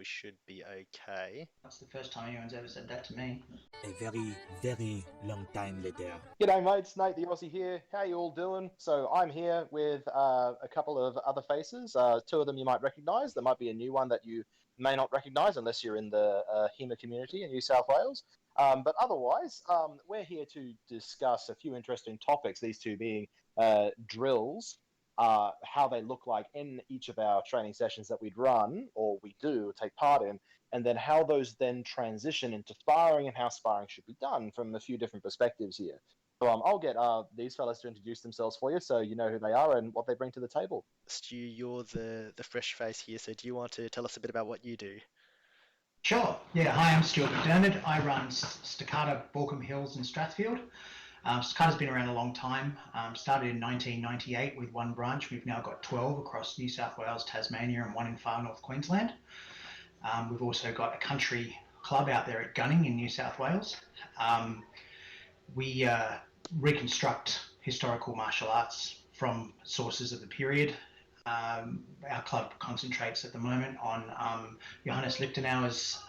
we should be okay. That's the first time anyone's ever said that to me. A very, very long time later. G'day mates, Nate the Aussie here. How you all doing? So I'm here with a couple of other faces. Two of them you might recognise. There might be a new one that you may not recognise unless you're in the HEMA community in New South Wales. But otherwise, we're here to discuss a few interesting topics, these two being drills, how they look like in each of our training sessions that we'd run or we do take part in, and then how those then transition into sparring and how sparring should be done from a few different perspectives here. So I'll get these fellas to introduce themselves for you so you know who they are and what they bring to the table. Stu, you're the fresh face here, so do you want to tell us a bit about what you do? Sure. Yeah, hi, I'm Stuart. I run Stoccata Borkham Hills in Strathfield. Stoccata's been around a long time. Started in 1998 with one branch. We've now got 12 across New South Wales, Tasmania, and one in far north Queensland. We've also got a country club out there at Gunning in New South Wales. We reconstruct historical martial arts from sources of the period. Our club concentrates at the moment on Johannes Lichtenauer's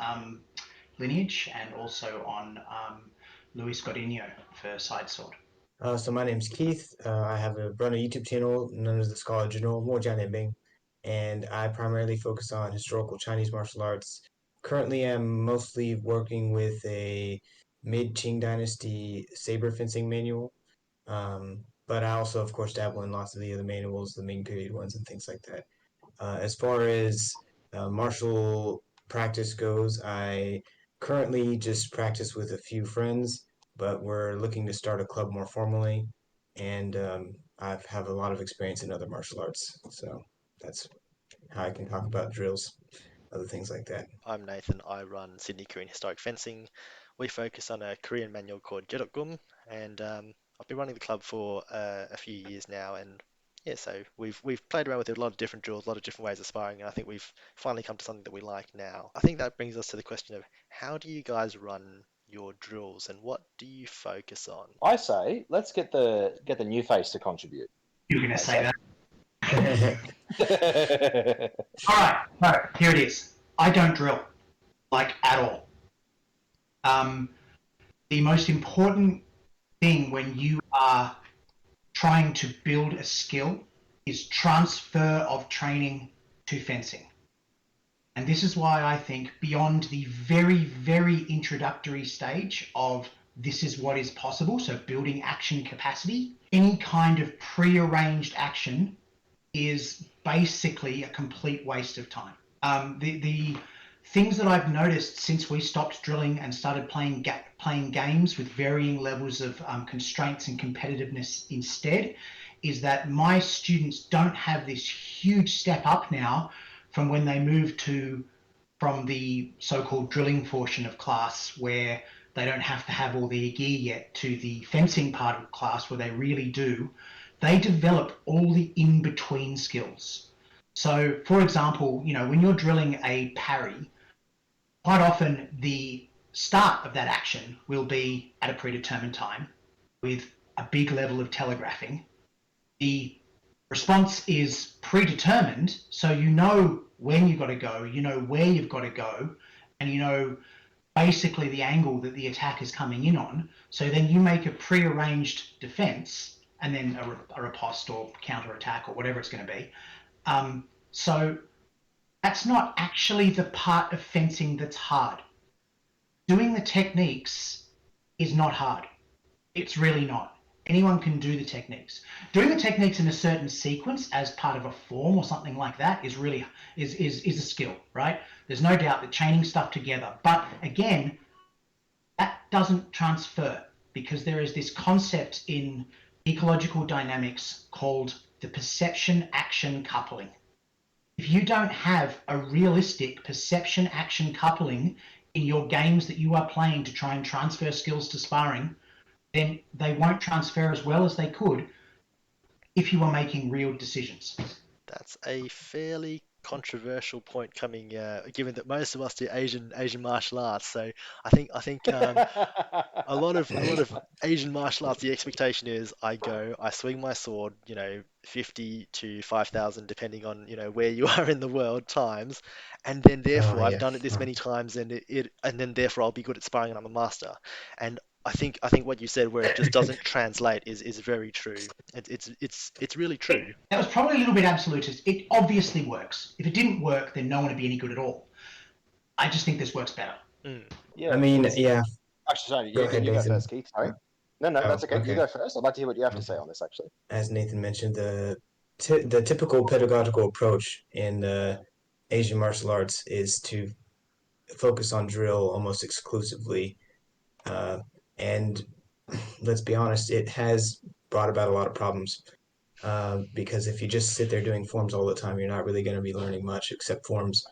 lineage and also on Luis Godinho for side sword. So my name's Keith. I run a YouTube channel known as the Scholar General,墨将点兵, and I primarily focus on historical Chinese martial arts. Currently, I'm mostly working with a mid-Qing dynasty saber fencing manual, but I also, of course, dabble in lots of the other manuals, the Ming period ones, and things like that. As far as martial practice goes, I currently just practice with a few friends, but we're looking to start a club more formally, and I have a lot of experience in other martial arts, so that's how I can talk about drills, other things like that. I'm Nathan. I run Sydney Korean Historic Fencing. We focus on a Korean manual called Jeotgum, and I've been running the club for a few years now, and yeah, so we've played around with it, a lot of different drills, a lot of different ways of sparring, and I think we've finally come to something that we like now. I think that brings us to the question of how do you guys run your drills and what do you focus on? I say let's get the new face to contribute. You're going to say that? All right, no, here it is. I don't drill, like at all. The most important thing when you are trying to build a skill is transfer of training to fencing. And this is why I think beyond the very, very introductory stage of this is what is possible, so building action capacity, any kind of pre-arranged action is basically a complete waste of time. The things that I've noticed since we stopped drilling and started playing games with varying levels of constraints and competitiveness instead is that my students don't have this huge step up now from when they moved from the so-called drilling portion of class where they don't have to have all their gear yet to the fencing part of class where they really do. They develop all the in-between skills. So, for example, when you're drilling a parry, quite often the start of that action will be at a predetermined time with a big level of telegraphing. The response is predetermined, so you know when you've got to go, you know where you've got to go, and you know basically the angle that the attack is coming in on. So then you make a prearranged defense and then a riposte or counter-attack or whatever it's going to be. So that's not actually the part of fencing that's hard. Doing the techniques is not hard. It's really not. Anyone can do the techniques. Doing the techniques in a certain sequence as part of a form or something like that is really is a skill, right? There's no doubt that chaining stuff together. But again, that doesn't transfer because there is this concept in ecological dynamics called the perception-action coupling. If you don't have a realistic perception-action coupling in your games that you are playing to try and transfer skills to sparring, then they won't transfer as well as they could if you are making real decisions. That's a fairly controversial point coming, given that most of us do Asian martial arts. So I think a lot of Asian martial arts, the expectation is I swing my sword, 50 to 5,000, depending on, where you are in the world times, and then Oh therefore I've yeah. done it this many times, and then therefore I'll be good at sparring and I'm a master. And I think what you said, where it just doesn't translate, is very true. It's really true. That was probably a little bit absolutist. It obviously works. If it didn't work, then no one would be any good at all. I just think this works better. Mm. Yeah, I mean, it's yeah. actually sorry. Go You go, ahead, you go Nathan. first, Keith. Sorry. No, Oh, that's okay. You okay. go first. I'd like to hear what you have to say Okay. on this. Actually. As Nathan mentioned, the typical pedagogical approach in Asian martial arts is to focus on drill almost exclusively, uh, and let's be honest, it has brought about a lot of problems. Because if you just sit there doing forms all the time, you're not really going to be learning much except forms.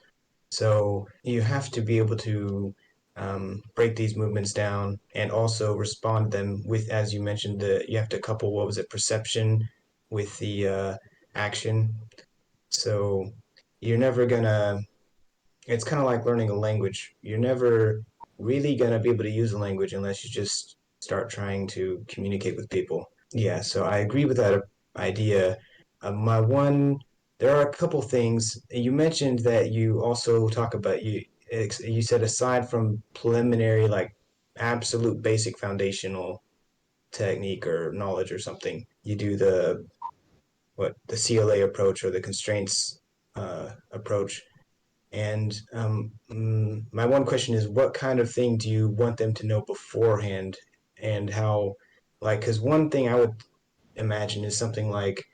So you have to be able to break these movements down and also respond to them with, as you mentioned, you have to couple, what was it, perception with the action. So you're never gonna. It's kind of like learning a language. You're never really gonna be able to use a language unless you just start trying to communicate with people. Yeah, so I agree with that idea. My one, there are a couple things you mentioned that you also talk about. You said aside from preliminary, like absolute basic foundational technique or knowledge or something, you do the CLA approach or the constraints approach. And my one question is, what kind of thing do you want them to know beforehand, and how, like, because one thing I would imagine is something like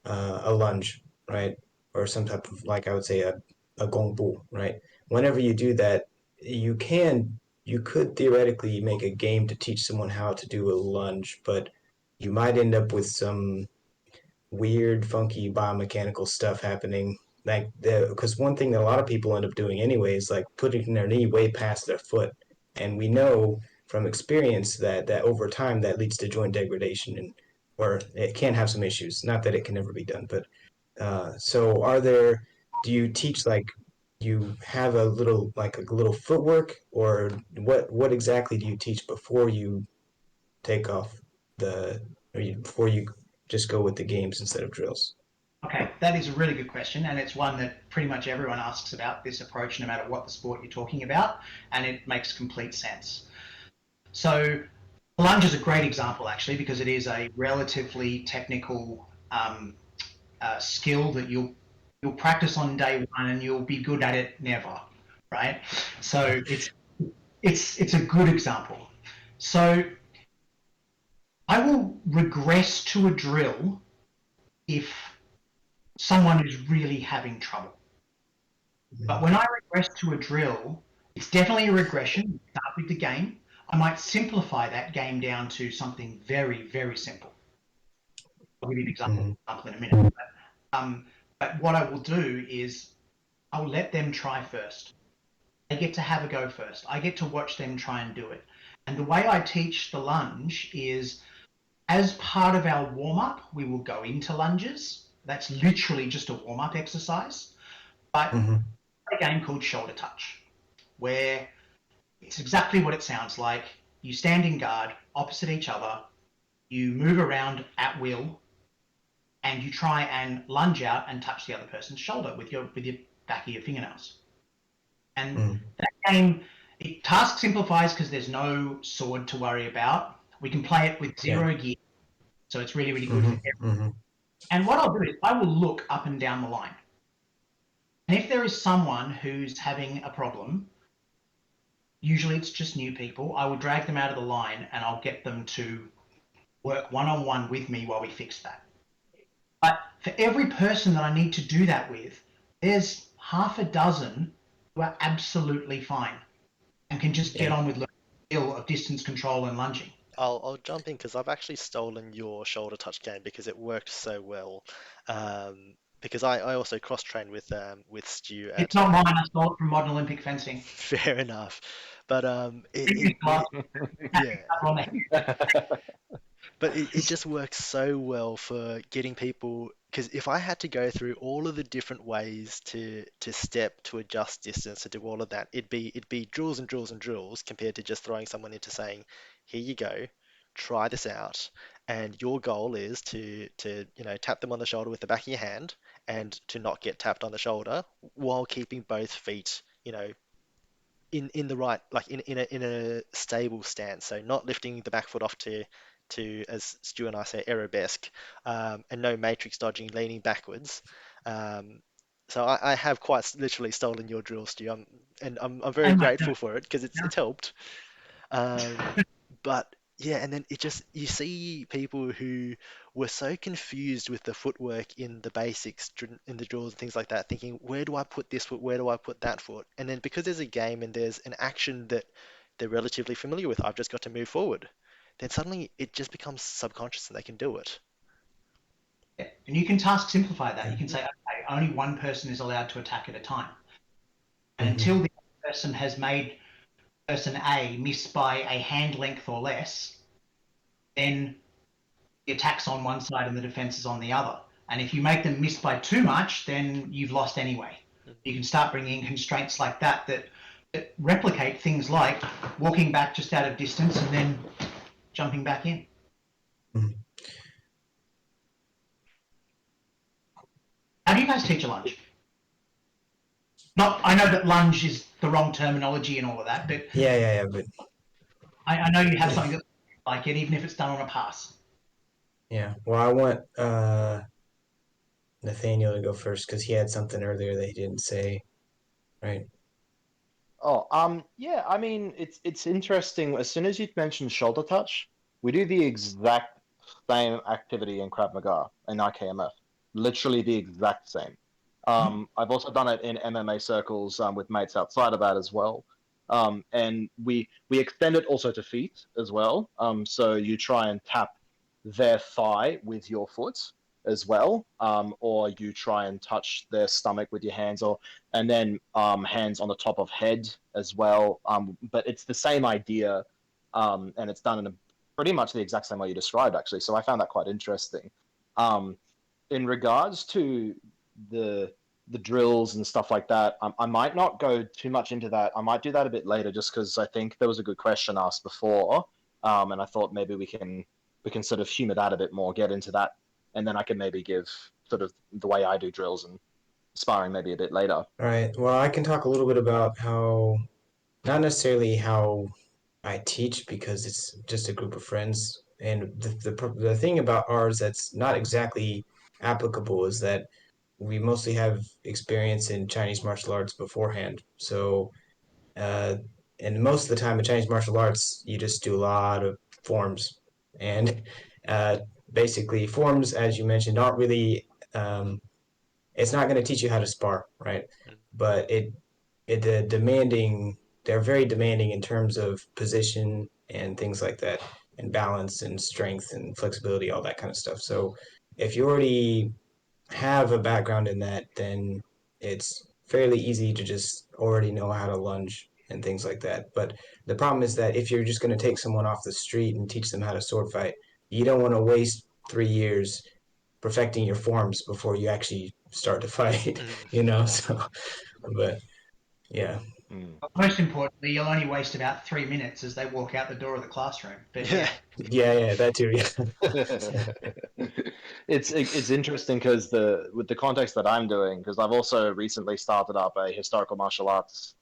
a lunge, right? Or some type of, like, I would say a gongbu, right? Whenever you do that, you could theoretically make a game to teach someone how to do a lunge, but you might end up with some weird, funky biomechanical stuff happening. Like, because one thing that a lot of people end up doing anyway is like putting their knee way past their foot, and we know from experience that over time that leads to joint degradation, and or it can have some issues. Not that it can never be done, but so do you teach, like, you have a little, like a little footwork, or what exactly do you teach before you take off before you just go with the games instead of drills? Okay, that is a really good question, and it's one that pretty much everyone asks about this approach, no matter what the sport you're talking about, and it makes complete sense. So, lunge is a great example, actually, because it is a relatively technical skill that you'll practice on day one, and you'll be good at it never, right? So it's a good example. So I will regress to a drill if someone is really having trouble. But when I regress to a drill, it's definitely a regression. Start with the game. I might simplify that game down to something very, very simple. I'll give you an example in a minute. But what I will do is I'll let them try first. They get to have a go first. I get to watch them try and do it. And the way I teach the lunge is, as part of our warm-up, we will go into lunges. That's literally just a warm-up exercise. But a game called shoulder touch, where it's exactly what it sounds like. You stand in guard opposite each other, you move around at will, and you try and lunge out and touch the other person's shoulder with your back of your fingernails. And that game, task simplifies because there's no sword to worry about. We can play it with zero gear, so it's really, really good for everyone. And what I'll do is I will look up and down the line. And if there is someone who's having a problem, usually it's just new people, I will drag them out of the line and I'll get them to work one-on-one with me while we fix that. But for every person that I need to do that with, there's half a dozen who are absolutely fine and can just get on with learning the skill of distance control and lunging. I'll jump in because I've actually stolen your shoulder touch game because it worked so well. Because I also cross trained with Stu It's at not mine, I stole it from modern Olympic fencing. fair enough, but yeah, but it just works so well for getting people Because if I had to go through all of the different ways to step, to adjust distance, to do all of that, it'd be drills and drills and drills compared to just throwing someone into saying, here you go, try this out, and your goal is to tap them on the shoulder with the back of your hand and to not get tapped on the shoulder while keeping both feet, in the right, like in a stable stance. So not lifting the back foot off to as Stu and I say arabesque, and no matrix dodging, leaning backwards. Um, so I have quite literally stolen your drill, Stu, and I'm very Oh my grateful for it because it's helped. Um, but yeah, and then it just you see people who were so confused with the footwork in the basics, in the drills and things like that, thinking, where do I put this foot? Where do I put that foot? And then because there's a game and there's an action that they're relatively familiar with, I've just got to move forward. Then suddenly it just becomes subconscious and they can do it. Yeah. And you can task simplify that. You can say, okay, only one person is allowed to attack at a time. And until the person has made person A miss by a hand length or less, then the attack's on one side and the defense is on the other. And if you make them miss by too much, then you've lost anyway. You can start bringing in constraints like that replicate things like walking back just out of distance and then jumping back in. How do you guys teach a lunge? I know that lunge is the wrong terminology and all of that, but Yeah. But I know you have something that like it, even if it's done on a pass. yeah, well, I want Nathaniel to go first because he had something earlier that he didn't say, right? Oh, yeah. I mean, it's interesting. As soon as you mentioned shoulder touch, we do the exact same activity in Krav Maga and IKMF. Literally the exact same. I've also done it in MMA circles with mates outside of that as well. And we extend it also to feet as well. So you try and tap their thigh with your foot as well, or you try and touch their stomach with your hands, and then hands on the top of head as well. But it's the same idea, and it's done in pretty much the exact same way you described, actually. So I found that quite interesting. In regards to the drills and stuff like that, I might not go too much into that. I might do that a bit later, just because I think there was a good question asked before, and I thought maybe we can sort of humor that a bit more, get into that, and then I can maybe give sort of the way I do drills and sparring maybe a bit later. All right. Well, I can talk a little bit about how, not necessarily how I teach because it's just a group of friends. And the thing about ours that's not exactly applicable is that we mostly have experience in Chinese martial arts beforehand. So, uh, and most of the time in Chinese martial arts, you just do a lot of forms. And uh, basically, forms, as you mentioned, aren't really, it's not going to teach you how to spar, right? But it demanding, they're very demanding in terms of position and things like that, and balance and strength and flexibility, all that kind of stuff. So if you already have a background in that, then it's fairly easy to just already know how to lunge and things like that. But the problem is that if you're just going to take someone off the street and teach them how to sword fight, you don't want to waste 3 years perfecting your forms before you actually start to fight, So, but yeah. Most importantly, you'll only waste about 3 minutes as they walk out the door of the classroom. But yeah. Yeah, that too. Yeah. It's interesting because with the context that I'm doing, because I've also recently started up a historical martial arts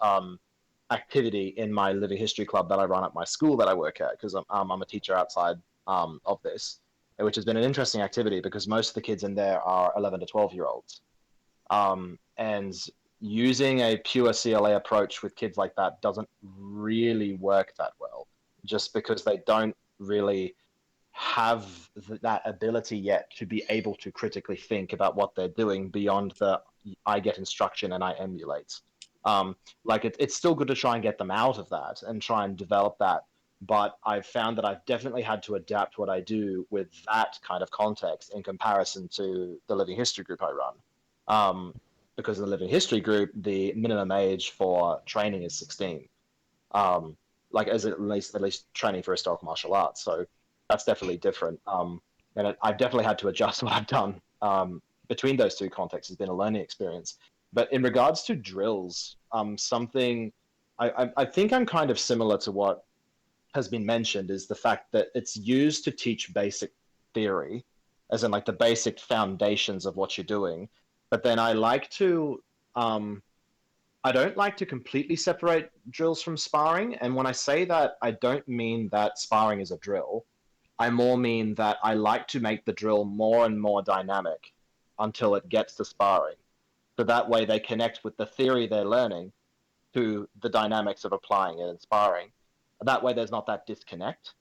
activity in my living history club that I run at my school that I work at, because I'm a teacher outside of this, which has been an interesting activity because most of the kids in there are 11 to 12-year-olds, and using a pure CLA approach with kids like that doesn't really work that well, just because they don't really have that ability yet to be able to critically think about what they're doing beyond the I get instruction and I emulate. Like it's still good to try and get them out of that and try and develop that. But I've found that I've definitely had to adapt what I do with that kind of context in comparison to the living history group I run. Because in the living history group, the minimum age for training is 16. Like as at least training for historical martial arts. So that's definitely different. And I've definitely had to adjust what I've done. between those two contexts has been a learning experience. But in regards to drills, something I think I'm kind of similar to what has been mentioned is the fact that it's used to teach basic theory, as in like the basic foundations of what you're doing. But then I don't like to completely separate drills from sparring. And when I say that, I don't mean that sparring is a drill. I more mean that I like to make the drill more and more dynamic until it gets to sparring. So that way they connect with the theory they're learning to the dynamics of applying it in sparring. That way there's not that disconnect.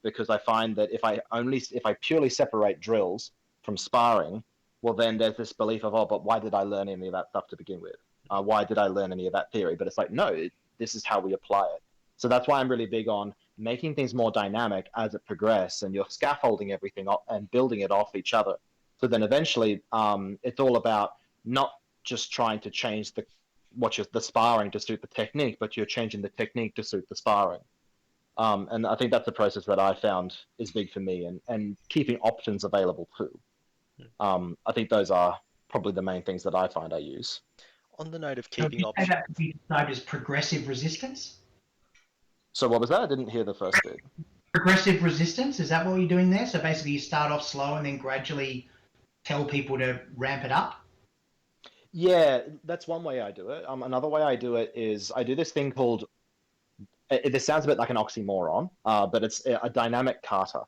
Because I find that if I purely separate drills from sparring, well then there's this belief of, oh, but why did I learn any of that stuff to begin with? Why did I learn any of that theory? But it's like, no, this is how we apply it. So that's why I'm really big on making things more dynamic as it progresses, and you're scaffolding everything up and building it off each other. So then eventually, it's all about not just trying to change the sparring to suit the technique, but you're changing the technique to suit the sparring. And I think that's the process that I found is big for me, and keeping options available too. I think those are probably the main things that I find I use. On the note of So keeping you say options, that could be described as progressive resistance? So what was that? I didn't hear the first bit. Progressive resistance, is that what you're doing there? So basically you start off slow and then gradually tell people to ramp it up? Yeah, that's one way I do it. Another way I do it is I do this thing called, this sounds a bit like an oxymoron, but it's a dynamic kata.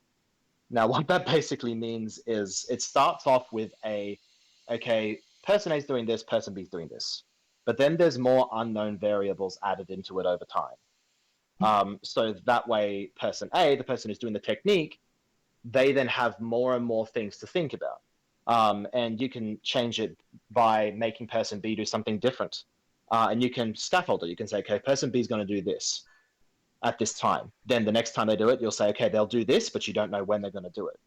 Now, what that basically means is it starts off with okay, person A is doing this, person B is doing this. But then there's more unknown variables added into it over time. So that way, person A, the person who's doing the technique, they then have more and more things to think about. And you can change it by making person B do something different. And you can scaffold it. You can say, okay, person B is going to do this at this time. Then the next time they do it, you'll say, okay, they'll do this, but you don't know when they're going to do it.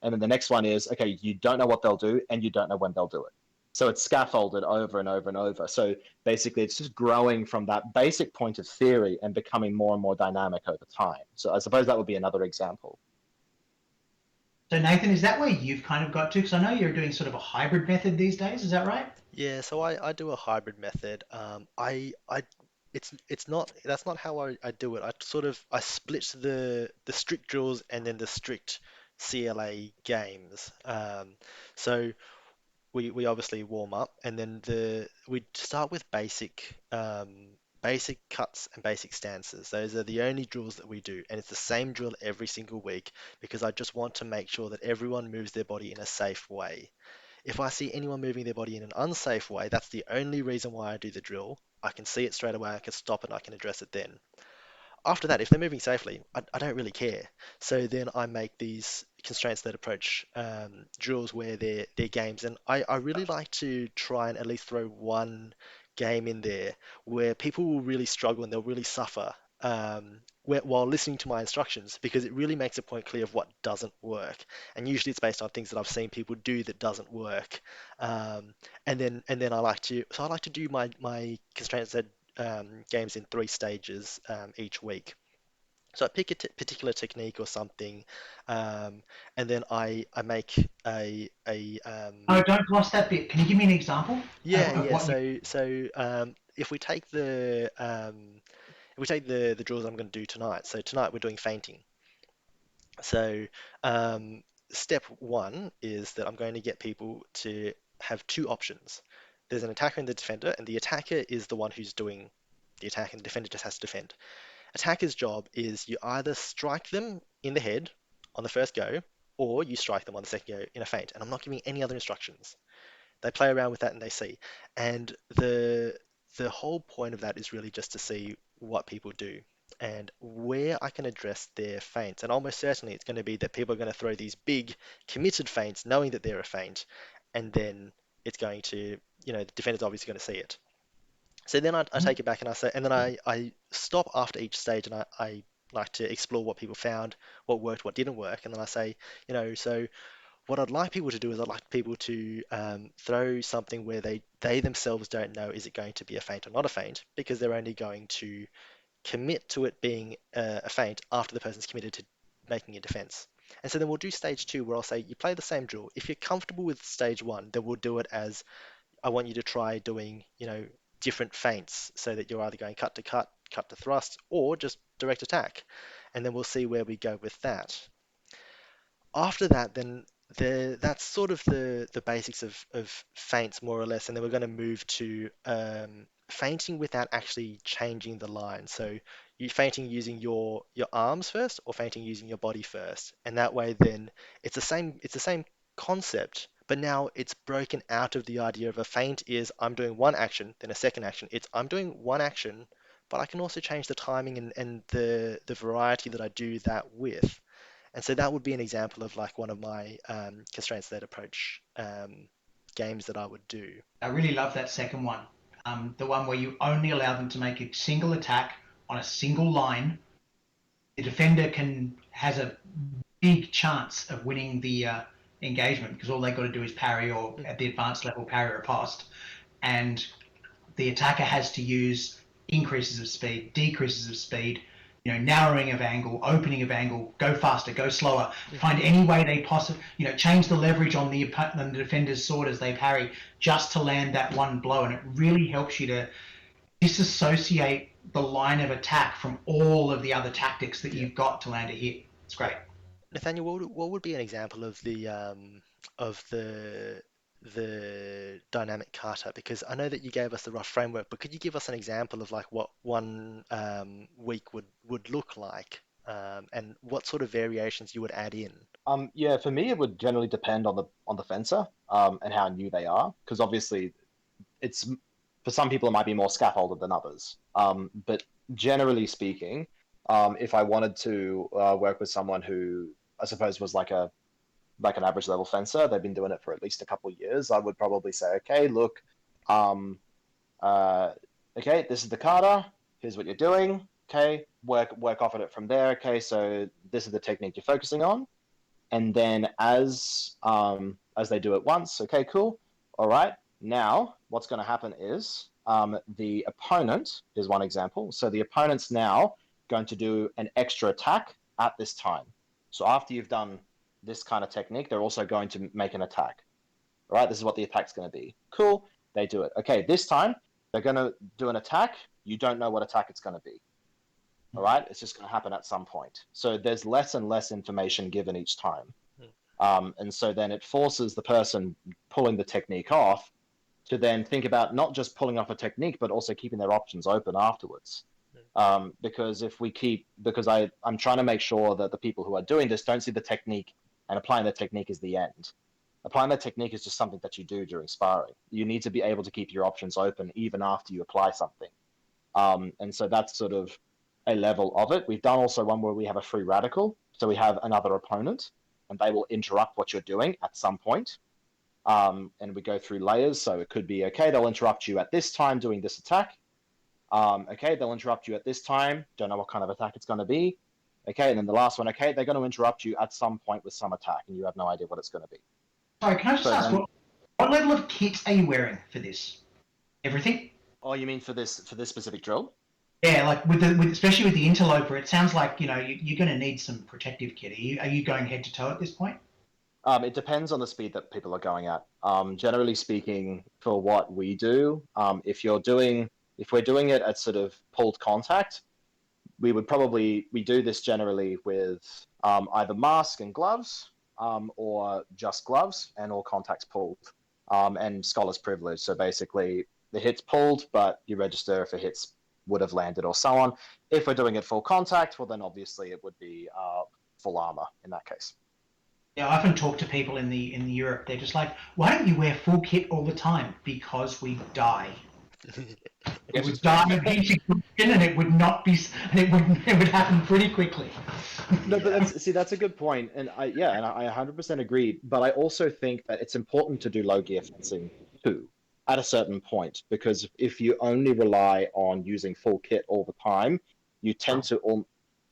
And then the next one is, okay, you don't know what they'll do, and you don't know when they'll do it. So it's scaffolded over and over and over. So basically, it's just growing from that basic point of theory and becoming more and more dynamic over time. So I suppose that would be another example. So Nathan, is that where you've kind of got to? Because I know you're doing sort of a hybrid method these days, is that right? yeah, so I do a hybrid method. It's not that's not how I do it. I split the strict drills and then the strict CLA games. So we obviously warm up, and then we start with basic cuts and basic stances. Those are the only drills that we do, and it's the same drill every single week because I just want to make sure that everyone moves their body in a safe way. If I see anyone moving their body in an unsafe way, that's the only reason why I do the drill. I can see it straight away, I can stop it, I can address it then. After that, if they're moving safely, I don't really care. So then I make these constraints that approach drills where they're games. And I really like to try and at least throw one game in there where people will really struggle and they'll really suffer while listening to my instructions because it really makes a point clear of what doesn't work. And usually it's based on things that I've seen people do that doesn't work. And then I like to do my constraints that games in 3 stages each week. So I pick a particular technique or something, and then I make Oh, don't gloss that bit. Can you give me an example of yeah. what you... So if we take the drills I'm going to do tonight. So tonight we're doing fainting. So step one is that I'm going to get people to have two options. There's an attacker and the defender, and the attacker is the one who's doing the attack, and the defender just has to defend. Attacker's job is you either strike them in the head on the first go, or you strike them on the second go in a feint. And I'm not giving any other instructions. They play around with that and they see. And the whole point of that is really just to see what people do and where I can address their feints. And almost certainly it's going to be that people are going to throw these big committed feints knowing that they're a feint, and then it's going to, the defender's obviously going to see it. So then I take it back and I say, and then I stop after each stage and I like to explore what people found, what worked, what didn't work. And then I say, so what I'd like people to do is I'd like people to throw something where they themselves don't know is it going to be a feint or not a feint because they're only going to commit to it being a feint after the person's committed to making a defense. And so then we'll do stage 2 where I'll say, you play the same drill. If you're comfortable with stage 1, then we'll do it as I want you to try doing, different feints so that you're either going cut to cut, cut to thrust, or just direct attack. And then we'll see where we go with that. After that, then that's sort of the basics of feints more or less, and then we're going to move to feinting without actually changing the line. So you feinting using your arms first, or feinting using your body first, and that way then it's the same concept, but now it's broken out of the idea of a feint is I'm doing one action, then a second action. It's I'm doing one action, but I can also change the timing and the variety that I do that with. And so that would be an example of like one of my constraints-led approach games that I would do. I really love that second one. The one where you only allow them to make a single attack on a single line. The defender has a big chance of winning the engagement because all they got to do is parry, or at the advanced level parry riposte, and the attacker has to use increases of speed, decreases of speed, narrowing of angle, opening of angle, go faster, go slower, find any way they possibly, change the leverage on the defender's sword as they parry just to land that one blow. And it really helps you to disassociate the line of attack from all of the other tactics that you've got to land a hit. It's great. Nathaniel, what would be an example of of the dynamic kata? Because I know that you gave us the rough framework, but could you give us an example of like what one week would look like, and what sort of variations you would add in? Yeah, for me, it would generally depend on the fencer, and how new they are, because obviously, it's for some people it might be more scaffolded than others. But generally speaking, if I wanted to work with someone who I suppose was like an average level fencer, they've been doing it for at least a couple of years, I would probably say, okay, look, um, okay, this is the kata. Here's what you're doing. Okay, work off of it from there. Okay, so this is the technique you're focusing on, and then as they do it once, okay, cool. All right, now what's going to happen is the opponent, here's one example. So the opponent's now going to do an extra attack at this time. So after you've done this kind of technique, they're also going to make an attack. All right, this is what the attack's going to be. Cool, they do it. Okay, this time they're going to do an attack. You don't know what attack it's going to be. All right, it's just going to happen at some point. So there's less and less information given each time. And so then it forces the person pulling the technique off to then think about not just pulling off a technique, but also keeping their options open afterwards. Because I'm trying to make sure that the people who are doing this don't see the technique and applying the technique is the end. Applying the technique is just something that you do during sparring. You need to be able to keep your options open even after you apply something. And so that's sort of a level of it. We've done also one where we have a free radical. So we have another opponent and they will interrupt what you're doing at some point. And we go through layers. So it could be, okay, they'll interrupt you at this time doing this attack. Okay, they'll interrupt you at this time. Don't know what kind of attack it's going to be. Okay, and then the last one, okay, they're going to interrupt you at some point with some attack and you have no idea what it's going to be. Sorry, can I just ask, what level of kit are you wearing for this? Everything? Oh, you mean for this specific drill? Yeah, like especially with the interloper, it sounds like you're going to need some protective kit. Are you going head to toe at this point? It depends on the speed that people are going at. Generally speaking, for what we do, if we're doing it at sort of pulled contact, we do this generally with either mask and gloves, or just gloves and all contacts pulled, and scholar's privilege. So basically, the hit's pulled, but you register if a hit's would have landed or so on. If we're doing it full contact, well then obviously it would be full armor in that case. Yeah, I often talk to people in Europe. They're just like, "Why don't you wear full kit all the time?" Because we die. It would die of heat exhaustion, and it would not be, and it would happen pretty quickly. No, but that's a good point, and I 100% agree. But I also think that it's important to do low gear fencing too, at a certain point, because if you only rely on using full kit all the time, you tend to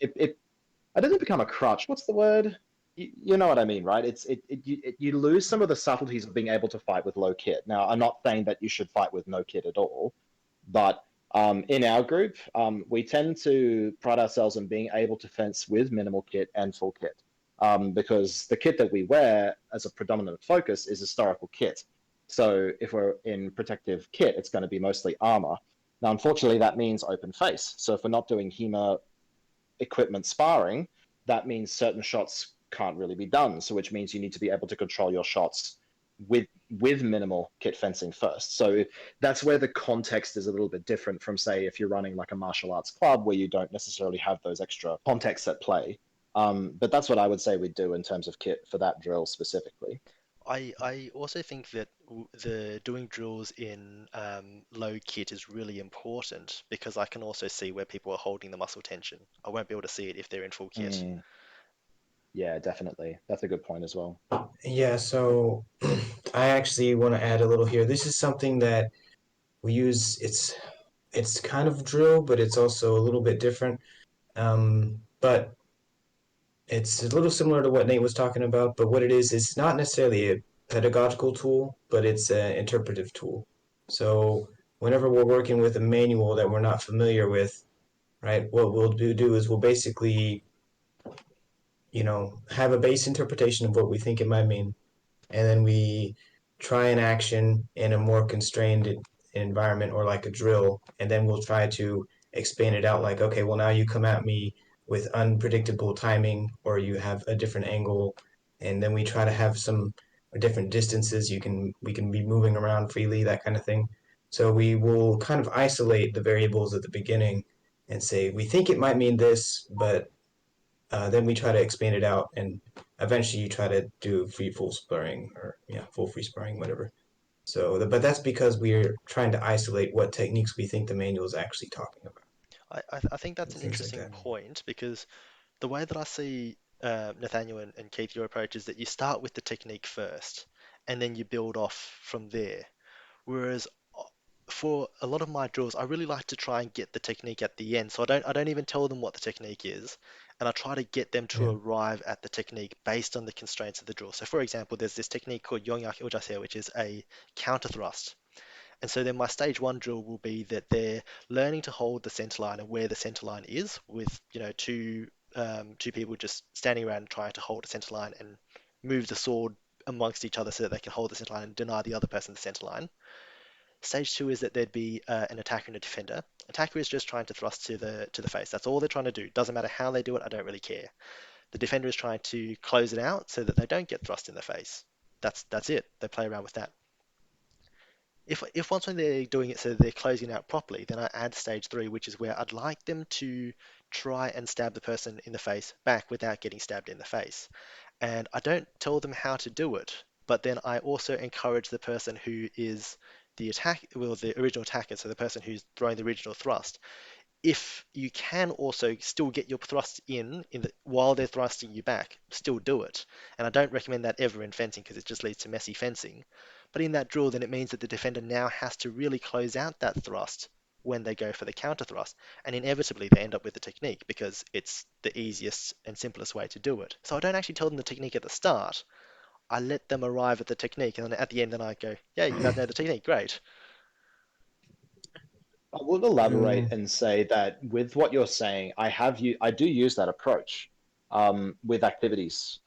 I didn't become a crutch. What's the word? You know what I mean, right? You lose some of the subtleties of being able to fight with low kit. Now, I'm not saying that you should fight with no kit at all, but in our group, we tend to pride ourselves on being able to fence with minimal kit and full kit. because the kit that we wear as a predominant focus is historical kit. So if we're in protective kit, it's going to be mostly armor. Now, unfortunately, that means open face. So if we're not doing HEMA equipment sparring, that means certain shots can't really be done. So which means you need to be able to control your shots with minimal kit fencing first. So that's where the context is a little bit different from, say, if you're running like a martial arts club where you don't necessarily have those extra contexts at play. But that's what I would say we do in terms of kit for that drill specifically. I also think that the doing drills in low kit is really important because I can also see where people are holding the muscle tension. I won't be able to see it if they're in full kit. Yeah, definitely. That's a good point as well. Yeah, so I actually want to add a little here. This is something that we use. It's kind of drill, but it's also a little bit different. But it's a little similar to what Nate was talking about. But what it is, it's not necessarily a pedagogical tool, but it's an interpretive tool. So whenever we're working with a manual that we're not familiar with, right, what we'll do is we'll basically, have a base interpretation of what we think it might mean, and then we try an action in a more constrained environment or like a drill, and then we'll try to expand it out like, okay, well, now you come at me with unpredictable timing or you have a different angle, and then we try to have some different distances we can be moving around freely, that kind of thing. So we will kind of isolate the variables at the beginning and say we think it might mean this, but then we try to expand it out, and eventually you try to do full sparring, or full free sparring, whatever. So, but that's because we're trying to isolate what techniques we think the manual is actually talking about, I think that's and an things like interesting that. point because the way that I see Nathaniel and Keith, your approach is that you start with the technique first and then you build off from there. Whereas for a lot of my drills, I really like to try and get the technique at the end. So I don't even tell them what the technique is, and I try to get them to Yeah. arrive at the technique based on the constraints of the drill. So for example, there's this technique called Yongyak Iljase, which is a counter thrust. And so then my stage one drill will be that they're learning to hold the center line and where the center line is with, two people just standing around trying to hold a center line and move the sword amongst each other so that they can hold the center line and deny the other person the center line. Stage two is that there'd be an attacker and a defender. Attacker is just trying to thrust to the face. That's all they're trying to do. Doesn't matter how they do it. I don't really care. The defender is trying to close it out so that they don't get thrust in the face. That's it. They play around with that. If once when they're doing it so they're closing out properly, then I add stage three, which is where I'd like them to try and stab the person in the face back without getting stabbed in the face. And I don't tell them how to do it, but then I also encourage the person who is the original attacker, so the person who's throwing the original thrust. If you can also still get your thrust while they're thrusting you back, still do it. And I don't recommend that ever in fencing because it just leads to messy fencing. But in that drill, then it means that the defender now has to really close out that thrust when they go for the counter thrust, and inevitably they end up with the technique because it's the easiest and simplest way to do it. So I don't actually tell them the technique at the start. I let them arrive at the technique, and then at the end, then I go, "Yeah, you guys know the technique, great." I would elaborate and say that with what you're saying, I do use that approach with activities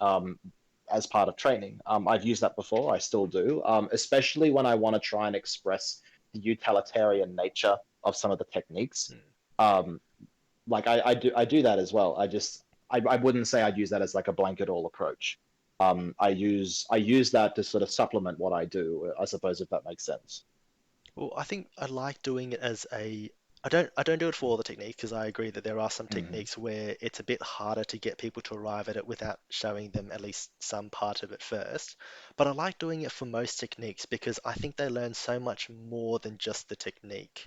as part of training. I've used that before. I still do, especially when I want to try and express the utilitarian nature of some of the techniques. Um, like I do that as well. I wouldn't say I'd use that as like a blanket all approach. I use that to sort of supplement what I do, I suppose, if that makes sense. Well, I think I like doing it as a. I don't do it for all the techniques because I agree that there are some Mhm. techniques where it's a bit harder to get people to arrive at it without showing them at least some part of it first. But I like doing it for most techniques because I think they learn so much more than just the technique.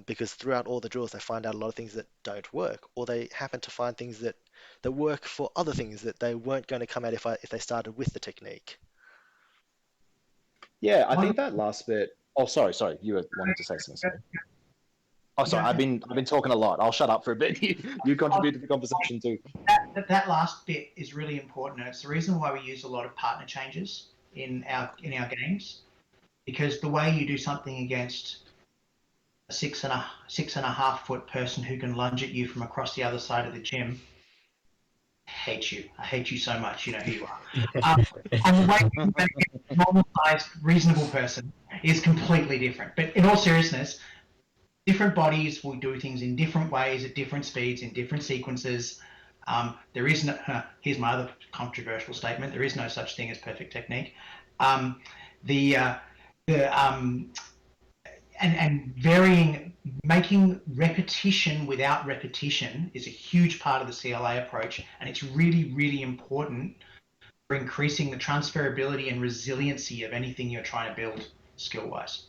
Because throughout all the drills, they find out a lot of things that don't work, or they happen to find things that work for other things that they weren't going to come at if they started with the technique. Yeah, I One, think that last bit. Oh, sorry. You were wanting to say something. Sorry. Oh, you sorry. don't I've been talking a lot. I'll shut up for a bit. You contribute to the conversation too. that last bit is really important, and it's the reason why we use a lot of partner changes in our games, because the way you do something against a 6.5 foot person who can lunge at you from across the other side of the gym, hate you. I hate you so much. You know who you are. And the way you make a normal-sized, reasonable person is completely different. But in all seriousness, different bodies will do things in different ways at different speeds in different sequences. There is no. Here's my other controversial statement: there is no such thing as perfect technique. And varying, making repetition without repetition is a huge part of the CLA approach, and it's really, really important for increasing the transferability and resiliency of anything you're trying to build skill-wise.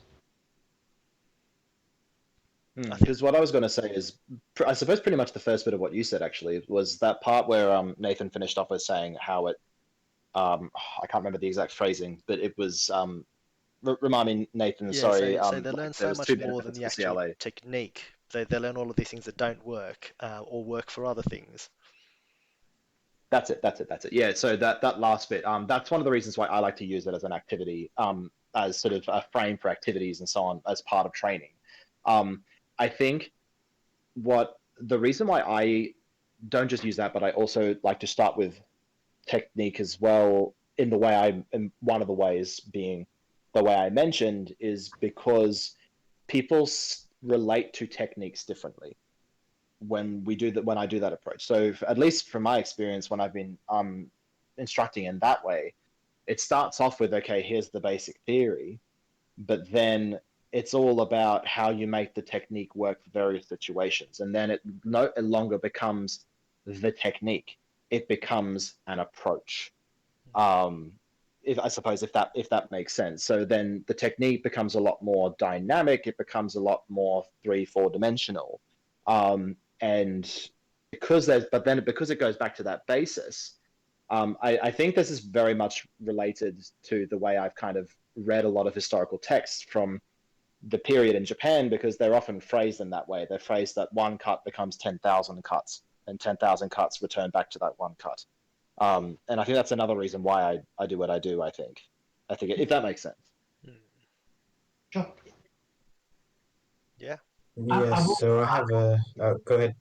Because what I was going to say is, I suppose pretty much the first bit of what you said actually was that part where Nathan finished off with saying how it, I can't remember the exact phrasing, but it was, remind me, Nathan, Yeah, sorry. so they like learn there so was much two more than benefits the for actual CLA. technique. They learn all of these things that don't work or work for other things. That's it. Yeah. So that last bit, that's one of the reasons why I like to use it as an activity, as sort of a frame for activities and so on as part of training. I think the reason why I don't just use that, but I also like to start with technique as well in the way in one of the ways being the way I mentioned is because people relate to techniques differently when I do that approach. So at least from my experience, when I've been instructing in that way, it starts off with, okay, here's the basic theory, but then it's all about how you make the technique work for various situations. And then it no longer becomes the technique. It becomes an approach. I suppose if that makes sense. So then the technique becomes a lot more dynamic. It becomes a lot more 3-4 dimensional. And because it goes back to that basis, I think this is very much related to the way I've kind of read a lot of historical texts from the period in Japan, because they're often phrased in that way. They're phrased that one cut becomes 10,000 cuts, and 10,000 cuts return back to that one cut. And I think that's another reason why I do what I do. I think if that makes sense. Sure. Yeah. Yes. So I have a. Go ahead.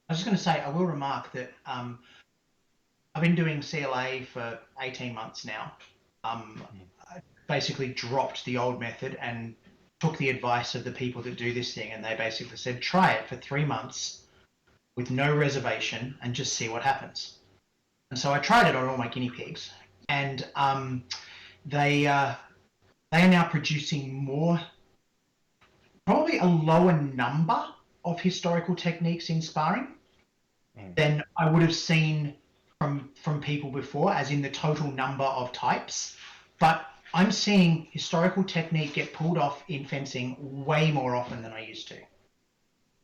I was just going to say, I will remark that I've been doing CLA for 18 months now. I basically dropped the old method and took the advice of the people that do this thing, and they basically said, try it for 3 months with no reservation and just see what happens. And so I tried it on all my guinea pigs, and they are now producing more, probably a lower number of historical techniques in sparring than I would have seen from people before, as in the total number of types. But I'm seeing historical technique get pulled off in fencing way more often than I used to.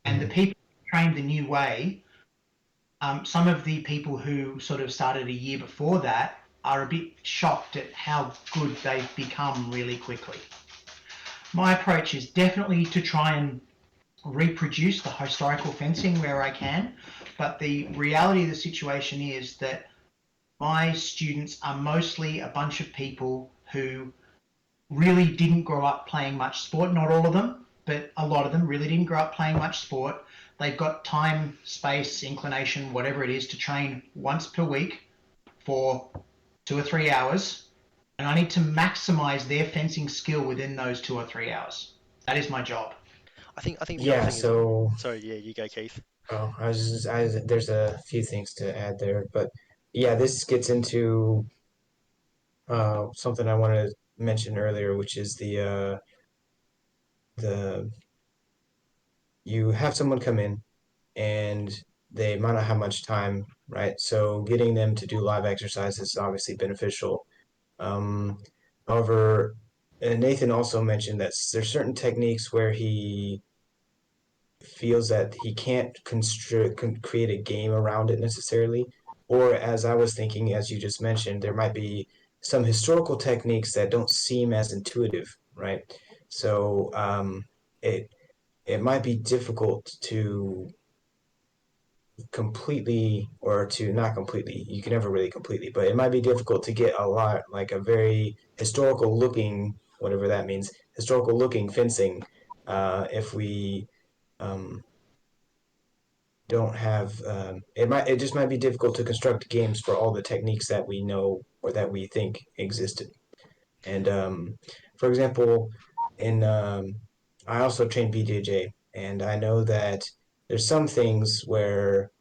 And the people who trained the new way, some of the people who sort of started a year before that are a bit shocked at how good they've become really quickly. My approach is definitely to try and reproduce the historical fencing where I can, but the reality of the situation is that my students are mostly a bunch of people who really didn't grow up playing much sport. Not all of them, but a lot of them really didn't grow up playing much sport. They've got time, space, inclination, whatever it is, to train once per week for 2 or 3 hours, and I need to maximize their fencing skill within those 2 or 3 hours. That is my job. I think the other Yeah. thing So. is, sorry, yeah, you go, Keith. Oh, there's a few things to add there, but yeah, this gets into something I wanted to mention earlier, which is the you have someone come in and they might not have much time, right? So getting them to do live exercise is obviously beneficial. However, Nathan also mentioned that there's certain techniques where he feels that he can't create a game around it necessarily. Or as I was thinking, as you just mentioned, there might be some historical techniques that don't seem as intuitive, right? So it might be difficult to completely, or to not completely, you can never really completely, but it might be difficult to get a lot, like a very historical looking, whatever that means, historical looking fencing, if we don't have it just might be difficult to construct games for all the techniques that we know or that we think existed. And for example, in I also train BJJ, and I know that there's some things where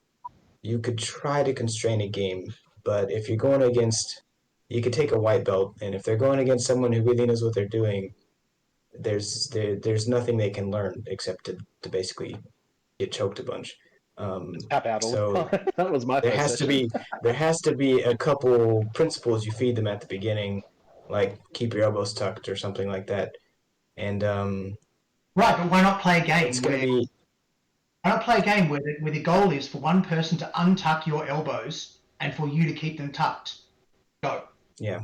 you could try to constrain a game, but if you're going against, you could take a white belt, and if they're going against someone who really knows what they're doing, there's nothing they can learn except to basically get choked a bunch. Tap out all the So time. That was my there first has to session. be there has to be a couple principles you feed them at the beginning, like keep your elbows tucked or something like that. And Right, but why not play a game it's gonna where be the goal is for one person to untuck your elbows and for you to keep them tucked. Go. yeah.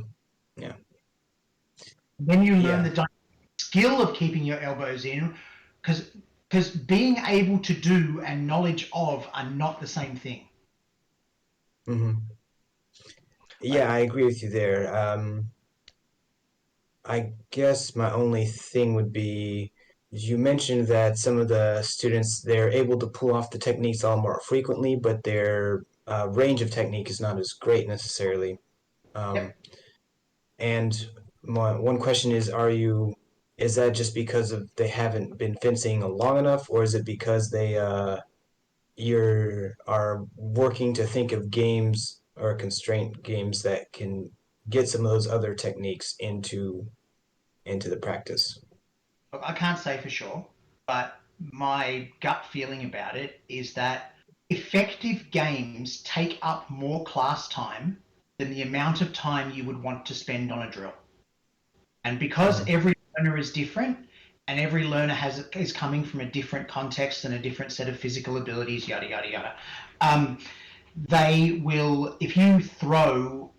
Then you learn Yeah. the skill of keeping your elbows in, because being able to do and knowledge of are not the same thing. hmm Yeah, I agree with you there. I guess my only thing would be you mentioned that some of the students they're able to pull off the techniques a lot more frequently, but their range of technique is not as great necessarily. Um, Yep. and one question is, is that just because of they haven't been fencing long enough, or is it because they you are working to think of games or constraint games that can get some of those other techniques into the practice? Look, I can't say for sure, but my gut feeling about it is that effective games take up more class time than the amount of time you would want to spend on a drill. And because Mhm. every learner is different and every learner is coming from a different context and a different set of physical abilities, yada, yada, yada, they will, if you throw,